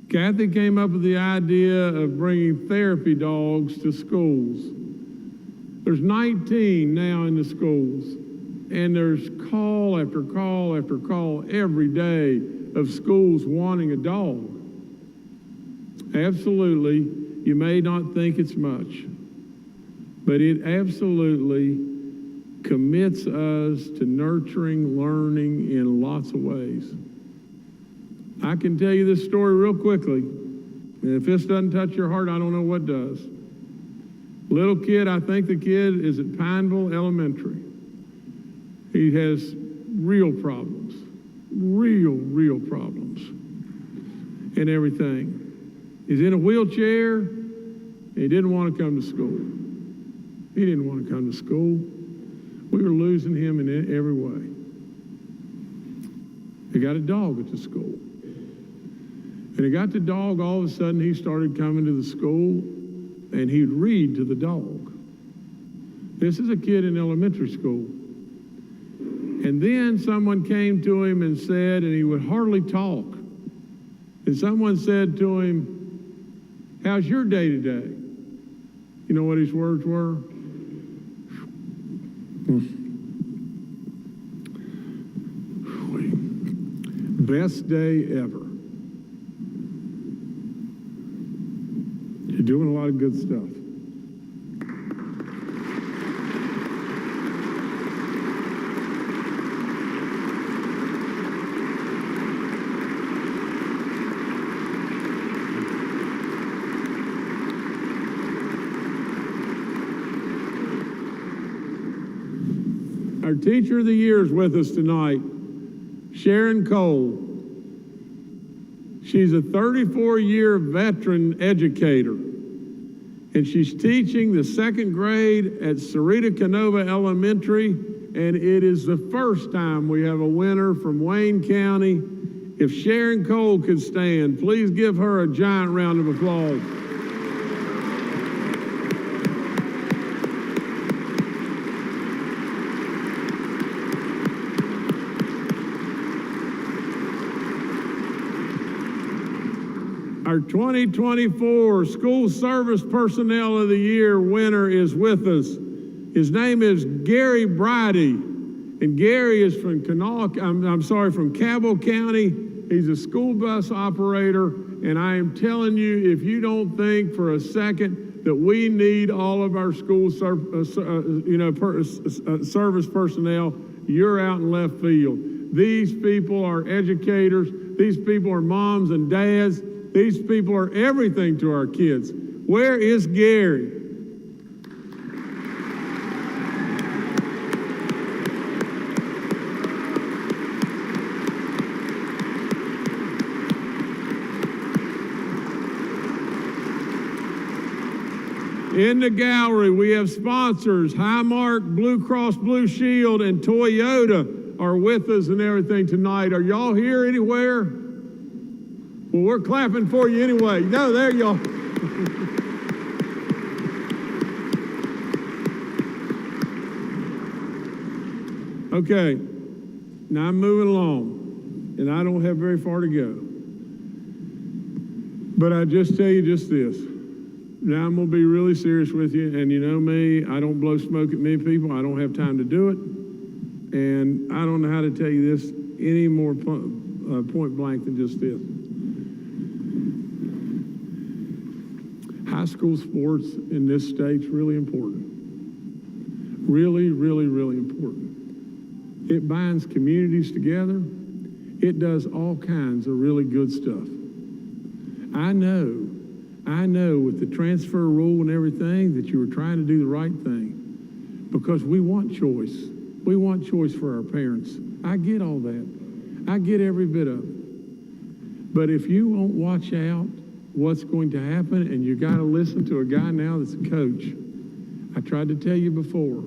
D: Kathy came up with the idea of bringing therapy dogs to schools. There's 19 now in the schools, and there's call after call after call every day of schools wanting a dog. Absolutely, you may not think it's much, but it absolutely commits us to nurturing, learning in lots of ways. I can tell you this story real quickly, and if this doesn't touch your heart, I don't know what does. Little kid, I think the kid is at Pineville Elementary. He has real problems, real problems, and everything. He's in a wheelchair, and he didn't want to come to school. He didn't want to come to school. We were losing him in every way. He got a dog at the school. And he got the dog, all of a sudden he started coming to the school, and he'd read to the dog. This is a kid in elementary school. And then someone came to him and said, and he would hardly talk. And someone said to him, "How's your day today?" You know what his words were? Best day ever. You're doing a lot of good stuff. Our Teacher of the Year is with us tonight, Sharon Cole. She's a 34-year veteran educator, and she's teaching the second grade at Sarita Canova Elementary, and it is the first time we have a winner from Wayne County. If Sharon Cole could stand, please give her a giant round of applause. Our 2024 School Service Personnel of the Year winner is with us. His name is Gary Bridey, and Gary is from from Cabell County. He's a school bus operator, and I am telling you, if you don't think for a second that we need all of our school service personnel, you're out in left field. These people are educators. These people are moms and dads. These people are everything to our kids. Where is Gary? In the gallery, we have sponsors. Highmark, Blue Cross Blue Shield, and Toyota are with us and everything tonight. Are y'all here anywhere? Well, we're clapping for you anyway. No, there y'all. Okay, now I'm moving along, and I don't have very far to go. But I just tell you just this. Now I'm going to be really serious with you, and you know me, I don't blow smoke at many people. I don't have time to do it, and I don't know how to tell you this any more point blank than just this. High school sports in this state's really important. Really, really, really important. It binds communities together. It does all kinds of really good stuff. I know I know with the transfer rule and everything that you were trying to do the right thing, because we want choice. We want choice for our parents. I get all that. I get every bit of it. But if you won't watch out what's going to happen, and you got to listen to a guy now that's a coach. I tried to tell you before,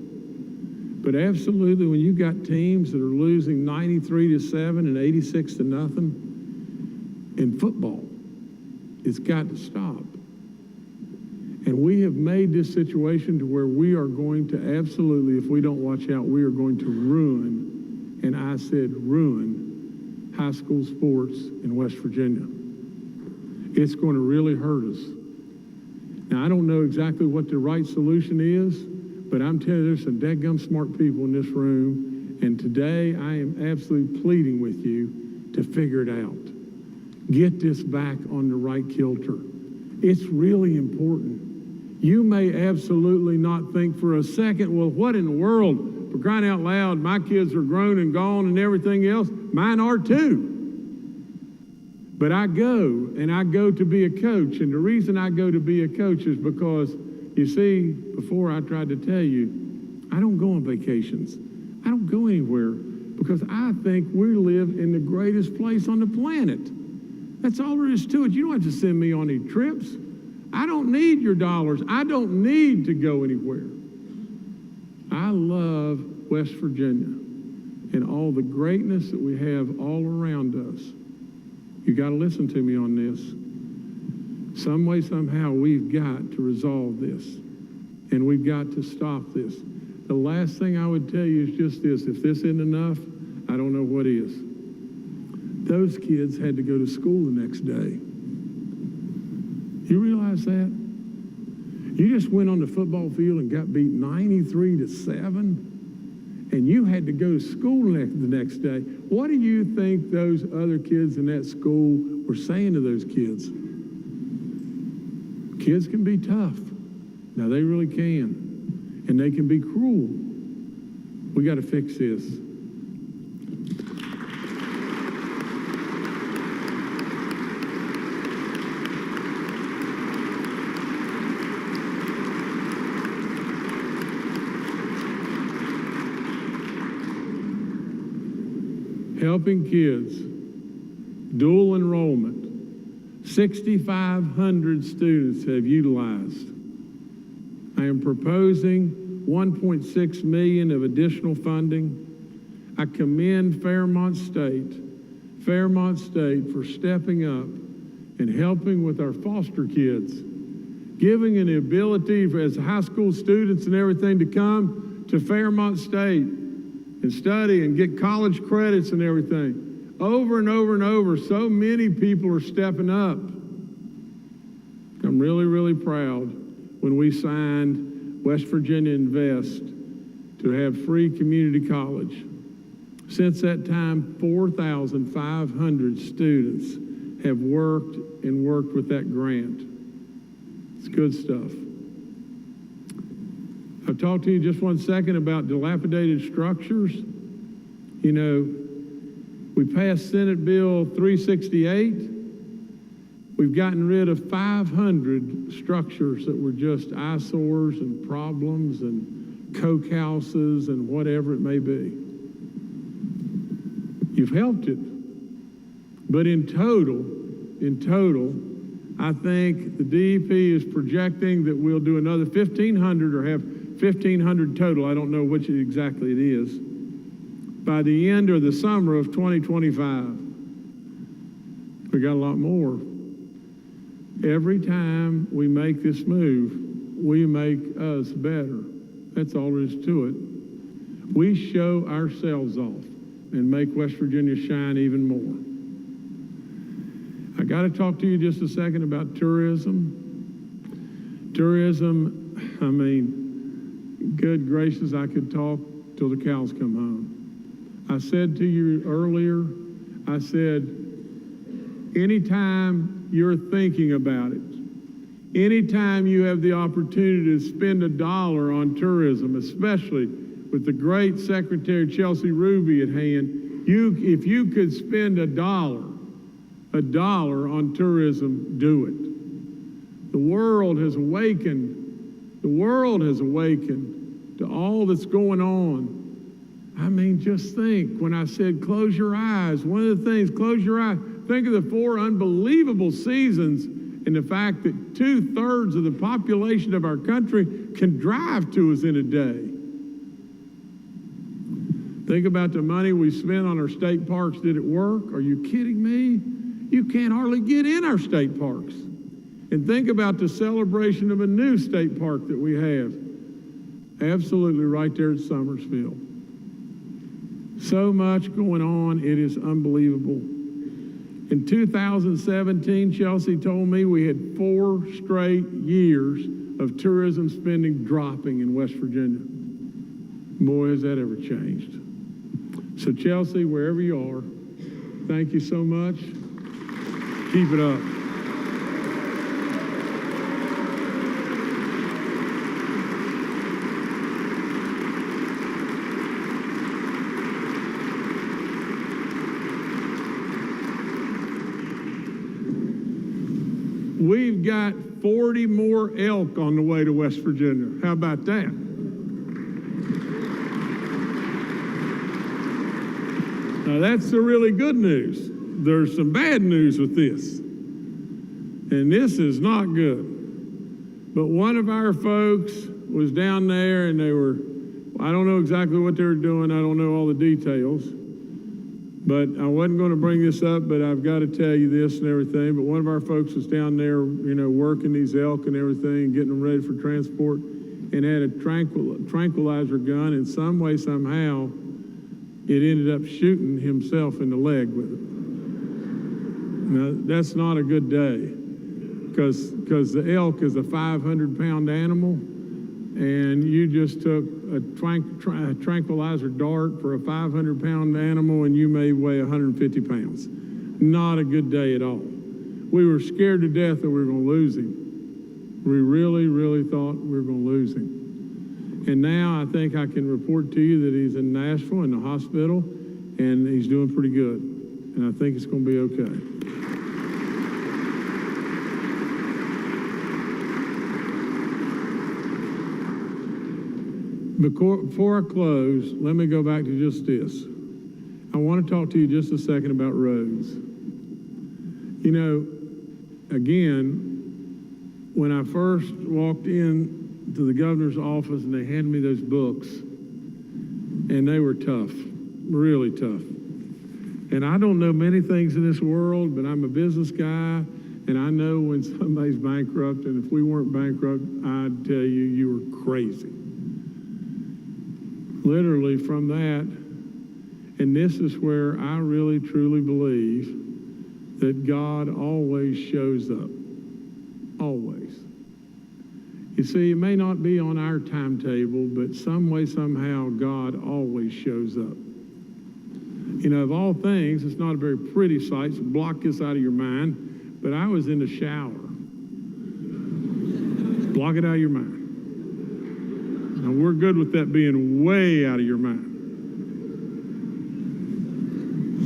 D: but absolutely when you got teams that are losing 93-7 and 86-0 in football, it's got to stop. And we have made this situation to where we are going to absolutely, if we don't watch out, we are going to ruin, and I said ruin, high school sports in West Virginia. It's going to really hurt us. Now, I don't know exactly what the right solution is, but I'm telling you, there's some dadgum smart people in this room, and today I am absolutely pleading with you to figure it out. Get this back on the right kilter. It's really important. You may absolutely not think for a second, well, what in the world? For crying out loud, my kids are grown and gone and everything else. Mine are too. But I go to be a coach. And the reason I go to be a coach is because, you see, before I tried to tell you, I don't go on vacations. I don't go anywhere because I think we live in the greatest place on the planet. That's all there is to it. You don't have to send me on any trips. I don't need your dollars. I don't need to go anywhere. I love West Virginia and all the greatness that we have all around us. You got to listen to me on this. Some way, somehow, we've got to resolve this, and we've got to stop this. The last thing I would tell you is just this. If this isn't enough, I don't know what is. Those kids had to go to school the next day. You realize that? You just went on the football field and got beat 93-7. And you had to go to school the next day. What do you think those other kids in that school were saying to those kids? Kids can be tough. Now, they really can. And they can be cruel. We got to fix this. Helping kids, dual enrollment, 6,500 students have utilized. I am proposing $1.6 million of additional funding. I commend Fairmont State for stepping up and helping with our foster kids, giving an ability for, as high school students and everything, to come to Fairmont State and study and get college credits and everything. Over and over and over, so many people are stepping up. I'm really, really proud when we signed West Virginia Invest to have free community college. Since that time, 4,500 students have worked with that grant. It's good stuff. I'll talk to you just one second about dilapidated structures. You know, we passed Senate Bill 368. We've gotten rid of 500 structures that were just eyesores and problems and coke houses and whatever it may be. You've helped it. But in total, I think the DEP is projecting that we'll do another 1,500 or have 1,500 total. I don't know which exactly it is. By the end of the summer of 2025, we got a lot more. Every time we make this move, we make us better. That's all there is to it. We show ourselves off and make West Virginia shine even more. I got to talk to you just a second about tourism. Tourism, I mean, good gracious, I could talk till the cows come home. I said to you earlier, I said, anytime you're thinking about it, anytime you have the opportunity to spend $1 on tourism, especially with the great Secretary Chelsea Ruby at hand, if you could spend $1 on tourism, do it. The world has awakened. The world has awakened to all that's going on. I mean, just think, when I said close your eyes, one of the things, close your eyes, think of the 4 unbelievable seasons and the fact that 2/3 of the population of our country can drive to us in a day. Think about the money we spent on our state parks. Did it work? Are you kidding me? You can't hardly get in our state parks. And think about the celebration of a new state park that we have. Absolutely right there at Summersville. So much going on, it is unbelievable. In 2017, Chelsea told me we had 4 straight years of tourism spending dropping in West Virginia. Boy, has that ever changed. So Chelsea, wherever you are, thank you so much. Keep it up. We've got 40 more elk on the way to West Virginia. How about that? Now that's the really good news. There's some bad news with this. And this is not good. But one of our folks was down there and I don't know exactly what they were doing. I don't know all the details. But I wasn't going to bring this up, but I've got to tell you this and everything. But one of our folks was down there, working these elk and everything, getting them ready for transport, and had a tranquilizer gun, and some way, somehow, it ended up shooting himself in the leg with it. Now, that's not a good day, because the elk is a 500-pound animal, and you just took a tranquilizer dart for a 500-pound animal, and you may weigh 150 pounds. Not a good day at all. We were scared to death that we were going to lose him. We really, really thought we were going to lose him. And now I think I can report to you that he's in Nashville in the hospital, and he's doing pretty good. And I think it's going to be okay. Before I close, let me go back to just this. I want to talk to you just a second about roads. Again, when I first walked in to the governor's office and they handed me those books, and they were tough, really tough. And I don't know many things in this world, but I'm a business guy, and I know when somebody's bankrupt, and if we weren't bankrupt, I'd tell you, you were crazy. Literally from that, and this is where I really truly believe that God always shows up. Always. You see, it may not be on our timetable, but some way, somehow, God always shows up. Of all things, it's not a very pretty sight, so block this out of your mind, but I was in the shower. Block it out of your mind. Now, we're good with that being way out of your mind.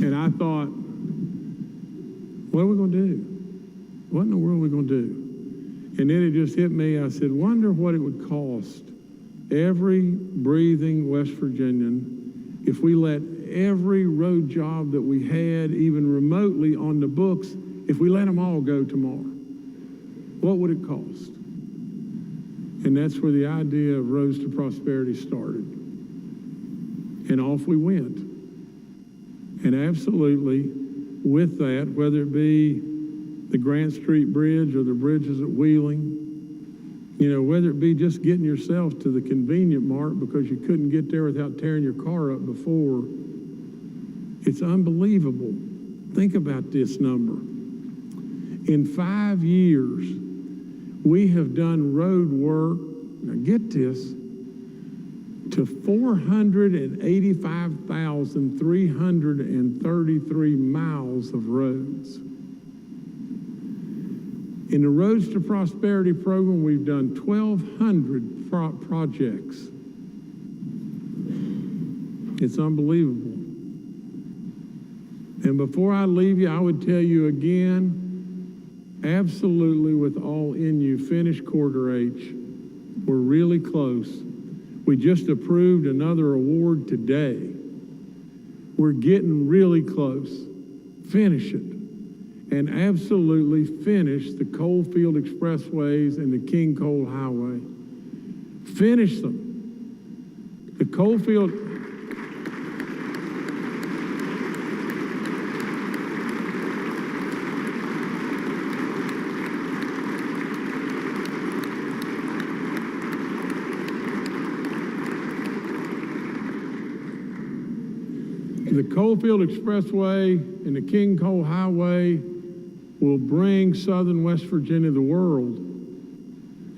D: And I thought, what are we going to do? What in the world are we going to do? And then it just hit me. I said, wonder what it would cost every breathing West Virginian if we let every road job that we had, even remotely on the books, if we let them all go tomorrow. What would it cost? And that's where the idea of Roads to Prosperity started. And off we went. And absolutely, with that, whether it be the Grant Street Bridge or the bridges at Wheeling, whether it be just getting yourself to the convenient mart because you couldn't get there without tearing your car up before, it's unbelievable. Think about this number. In 5 years, we have done road work, now get this, to 485,333 miles of roads. In the Roads to Prosperity program, we've done 1,200 projects. It's unbelievable. And before I leave you, I would tell you again, absolutely with all in you, finish quarter H. We're really close. We just approved another award today. We're getting really close. Finish it. And absolutely finish the Coalfield Expressways and the King Coal Highway. Finish them. The Coalfield... The Coalfield Expressway and the King Coal Highway will bring southern West Virginia the world.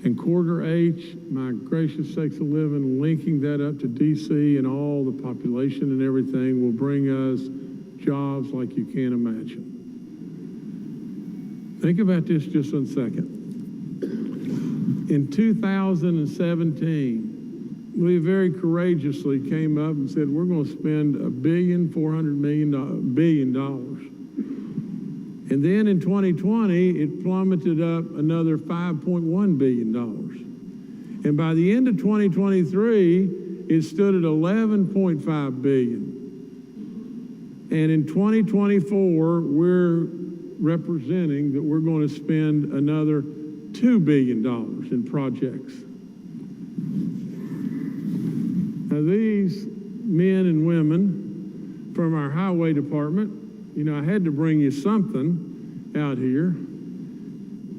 D: And quarter H, my gracious sakes of living, linking that up to DC and all the population and everything will bring us jobs like you can't imagine. Think about this just 1 second. In 2017, we very courageously came up and said, we're going to spend $1.4 billion. And then in 2020, it plummeted up another $5.1 billion. And by the end of 2023, it stood at $11.5 billion. And in 2024, we're representing that we're going to spend another $2 billion in projects. Now, these men and women from our highway department, you know, I had to bring you something out here,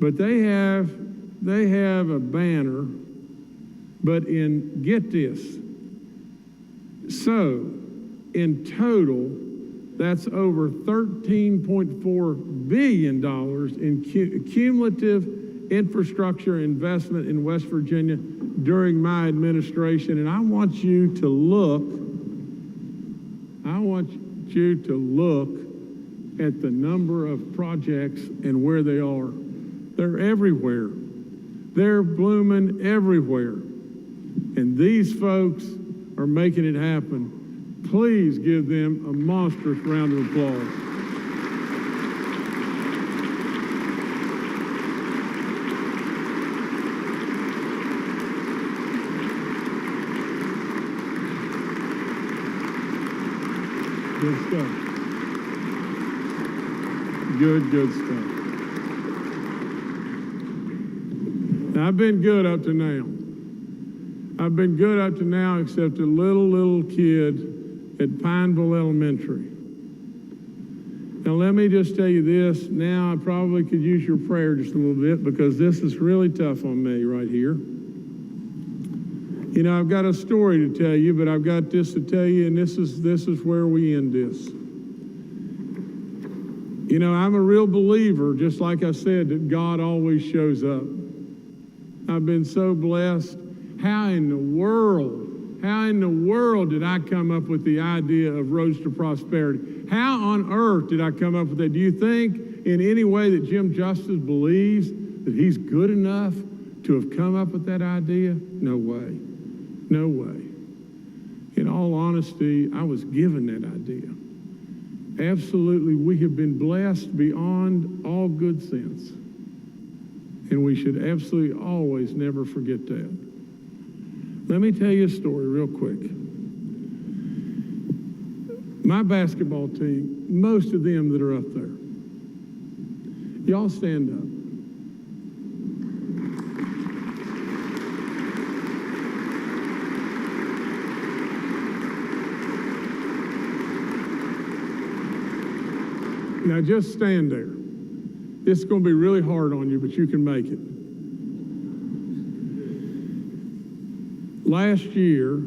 D: but they have a banner, but get this, so in total, that's over $13.4 billion in cumulative infrastructure investment in West Virginia during my administration. And I want you to look at the number of projects and where they are. They're everywhere. They're blooming everywhere. And these folks are making it happen. Please give them a monstrous round of applause. Good stuff. Good stuff. Now, I've been good up to now. I've been good up to now except a little kid at Pineville Elementary. Now, let me just tell you this. Now, I probably could use your prayer just a little bit because this is really tough on me right here. You know, I've got a story to tell you, but I've got this to tell you, and this is where we end this. You know, I'm a real believer, just like I said, that God always shows up. I've been so blessed. How in the world did I come up with the idea of Roads to Prosperity? How on earth did I come up with that? Do you think in any way that Jim Justice believes that he's good enough to have come up with that idea? No way. No way. In all honesty, I was given that idea. Absolutely, we have been blessed beyond all good sense. And we should absolutely always never forget that. Let me tell you a story real quick. My basketball team, most of them that are up there, y'all stand up. Now just stand there. This is going to be really hard on you, but you can make it. Last year,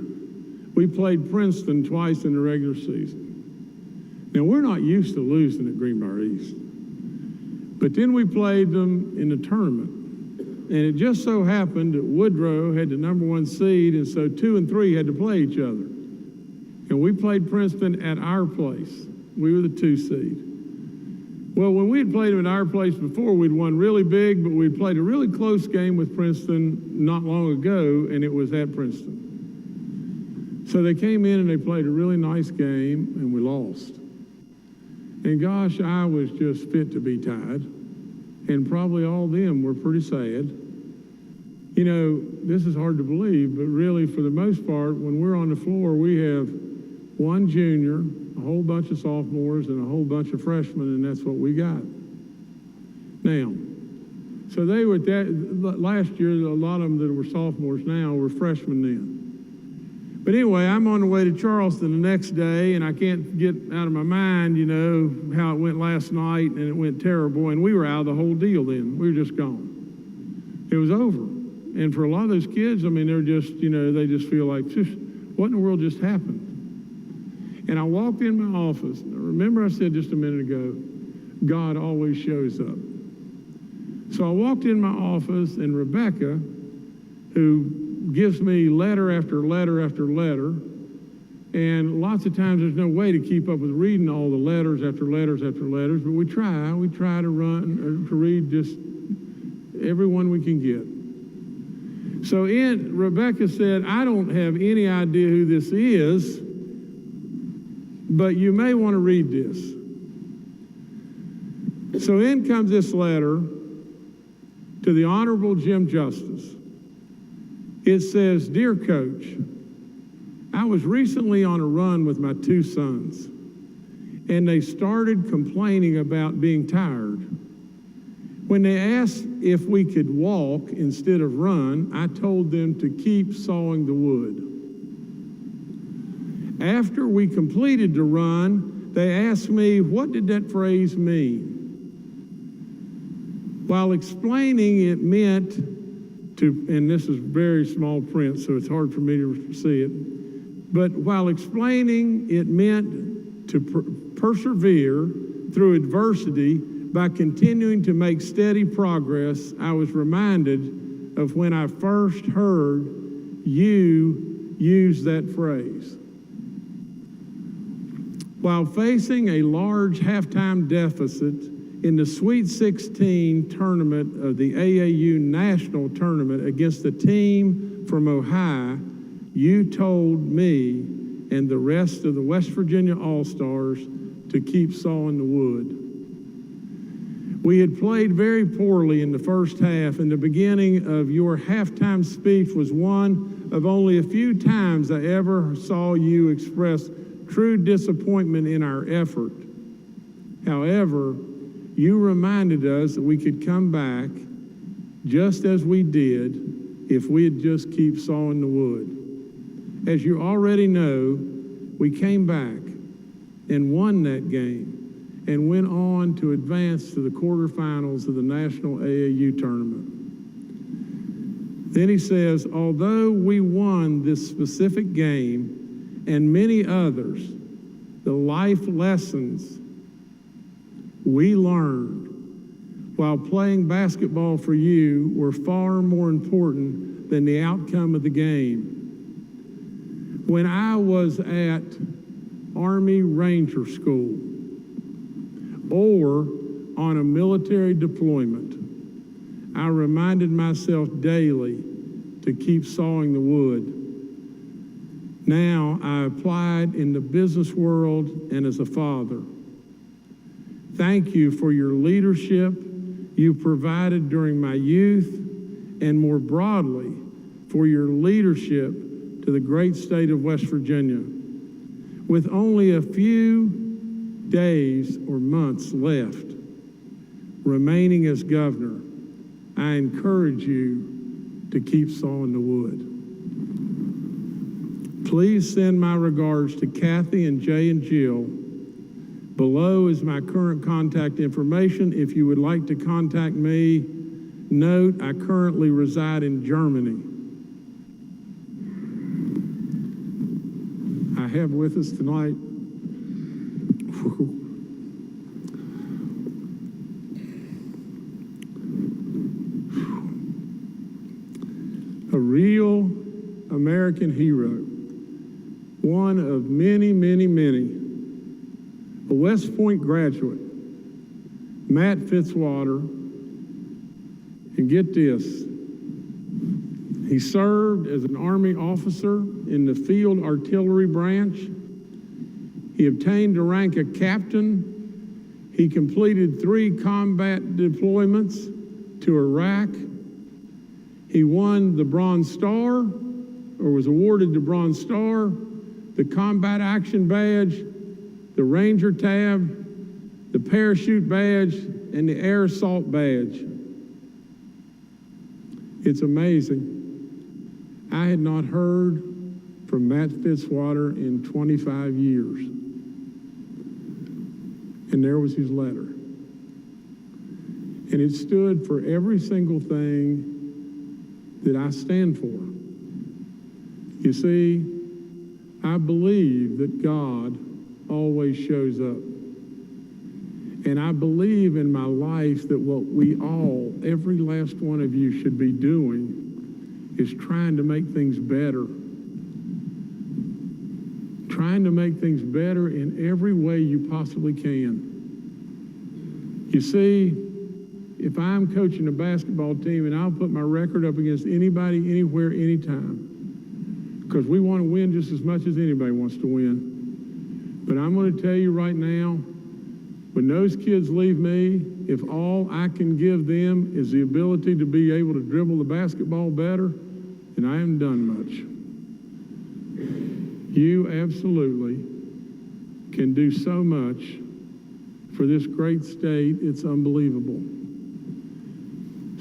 D: we played Princeton twice in the regular season. Now, we're not used to losing at Greenbrier East. But then we played them in the tournament. And it just so happened that Woodrow had the #1 seed, and so 2 and 3 had to play each other. And we played Princeton at our place. We were the 2 seed. Well, when we had played them at our place before, we'd won really big, but we'd played a really close game with Princeton not long ago, and it was at Princeton. So they came in and they played a really nice game, and we lost. And gosh, I was just fit to be tied. and probably all of them were pretty sad. You know, this is hard to believe, but really, for the most part, when we're on the floor, we have one junior, a whole bunch of sophomores, and a whole bunch of freshmen, and that's what we got. Now, so they were last year, a lot of them that were sophomores now were freshmen then. But anyway, I'm on the way to Charleston the next day, and I can't get out of my mind, you know, how it went last night, and it went terrible, and we were out of the whole deal then. We were just gone. It was over. And for a lot of those kids, I mean, they're just, you know, they just feel like, what in the world just happened? And I walked in my office. Remember I said just a minute ago, God always shows up. So I walked in my office, and Rebecca, who gives me letter after letter after letter, and lots of times there's no way to keep up with reading all the letters after letters after letters, but we try to read just every one we can get. So Rebecca said, I don't have any idea who this is, but you may want to read this. So in comes this letter to the Honorable Jim Justice. It says, Dear Coach, I was recently on a run with my two sons, and they started complaining about being tired. When they asked if we could walk instead of run, I told them to keep sawing the wood. After we completed the run, they asked me, what did that phrase mean? While explaining it meant to, and this is very small print, so it's hard for me to see it, but while explaining it meant to persevere through adversity by continuing to make steady progress, I was reminded of when I first heard you use that phrase. While facing a large halftime deficit in the Sweet 16 tournament of the AAU National Tournament against the team from Ohio, you told me and the rest of the West Virginia All-Stars to keep sawing the wood. We had played very poorly in the first half, and the beginning of your halftime speech was one of only a few times I ever saw you express true disappointment in our effort. However, you reminded us that we could come back just as we did if we had just keep sawing the wood. As you already know, we came back and won that game and went on to advance to the quarterfinals of the National AAU Tournament. Then he says, although we won this specific game and many others, the life lessons we learned while playing basketball for you were far more important than the outcome of the game. When I was at Army Ranger School or on a military deployment, I reminded myself daily to keep sawing the wood. Now I applied in the business world and as a father. Thank you for your leadership you provided during my youth, and more broadly, for your leadership to the great state of West Virginia. With only a few days or months left remaining as governor, I encourage you to keep sawing the wood. Please send my regards to Kathy and Jay and Jill. Below is my current contact information. If you would like to contact me, note I currently reside in Germany. I have with us tonight a real American hero, one of many, many, many. A West Point graduate, Matt Fitzwater, and get this, he served as an Army officer in the Field Artillery Branch. He obtained the rank of captain. He completed 3 combat deployments to Iraq. He won the Bronze Star, or was awarded the Bronze Star, the Combat Action Badge, the Ranger Tab, the Parachute Badge, and the Air Assault Badge. It's amazing. I had not heard from Matt Fitzwater in 25 years. And there was his letter. And it stood for every single thing that I stand for. You see, I believe that God always shows up. And I believe in my life that what we all, every last one of you, should be doing is trying to make things better. Trying to make things better in every way you possibly can. You see, if I'm coaching a basketball team and I'll put my record up against anybody, anywhere, anytime, because we want to win just as much as anybody wants to win. But I'm going to tell you right now, when those kids leave me, if all I can give them is the ability to be able to dribble the basketball better, then I haven't done much. You absolutely can do so much for this great state. It's unbelievable.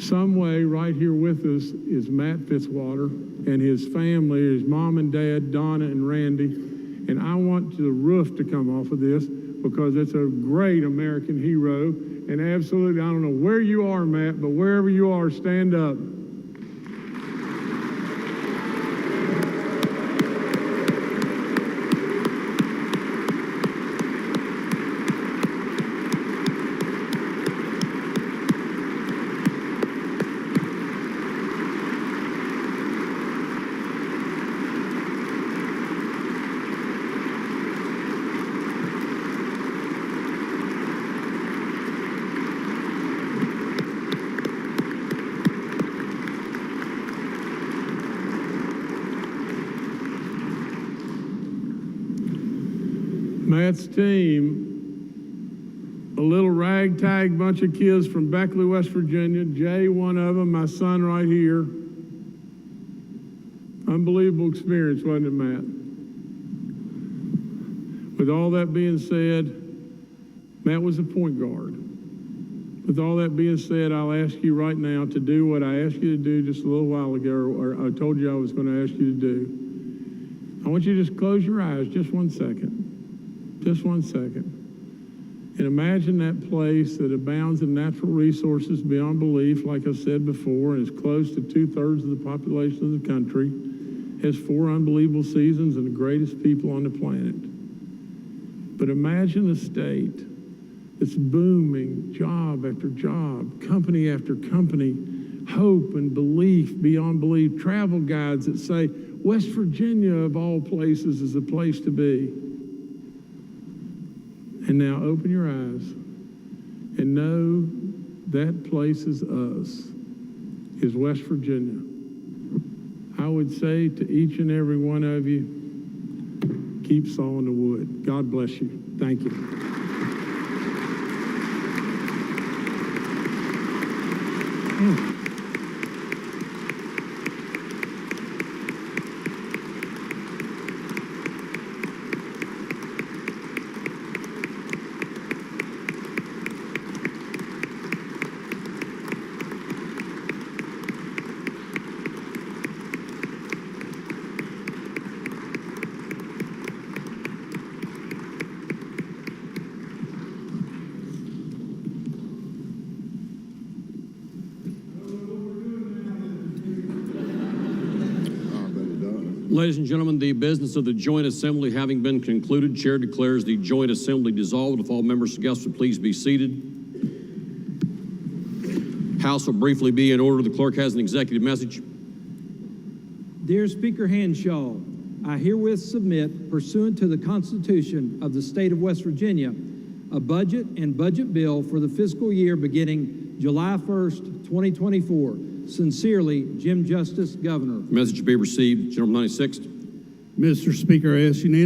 D: Some way right here with us is Matt Fitzwater and his family, his mom and dad, Donna and Randy. And I want the roof to come off of this because it's a great American hero. And absolutely, I don't know where you are, Matt, but wherever you are, stand up. Matt's team, a little ragtag bunch of kids from Beckley, West Virginia. Jay, one of them, my son right here. Unbelievable experience, wasn't it, Matt? With all that being said, Matt was a point guard. With all that being said, I'll ask you right now to do what I asked you to do just a little while ago, or I told you I was going to ask you to do. I want you to just close your eyes just 1 second. Just 1 second. And imagine that place that abounds in natural resources beyond belief, like I said before, and is close to 2/3 of the population of the country, has 4 unbelievable seasons and the greatest people on the planet. But imagine a state that's booming, job after job, company after company, hope and belief beyond belief, travel guides that say West Virginia, of all places, is a place to be. And now open your eyes and know that place is us, is West Virginia. I would say to each and every one of you, keep sawing the wood. God bless you. Thank you.
B: Ladies and gentlemen, the business of the joint assembly having been concluded, Chair declares the joint assembly dissolved. If all members and guests would please be seated. House will briefly be in order. The clerk has an executive message.
E: Dear Speaker Hanshaw, I herewith submit, pursuant to the Constitution of the State of West Virginia, a budget and budget bill for the fiscal year beginning July 1st, 2024. Sincerely, Jim Justice, Governor.
B: Message to be received. Gentleman 96th.
C: Mr. Speaker, I ask unanimous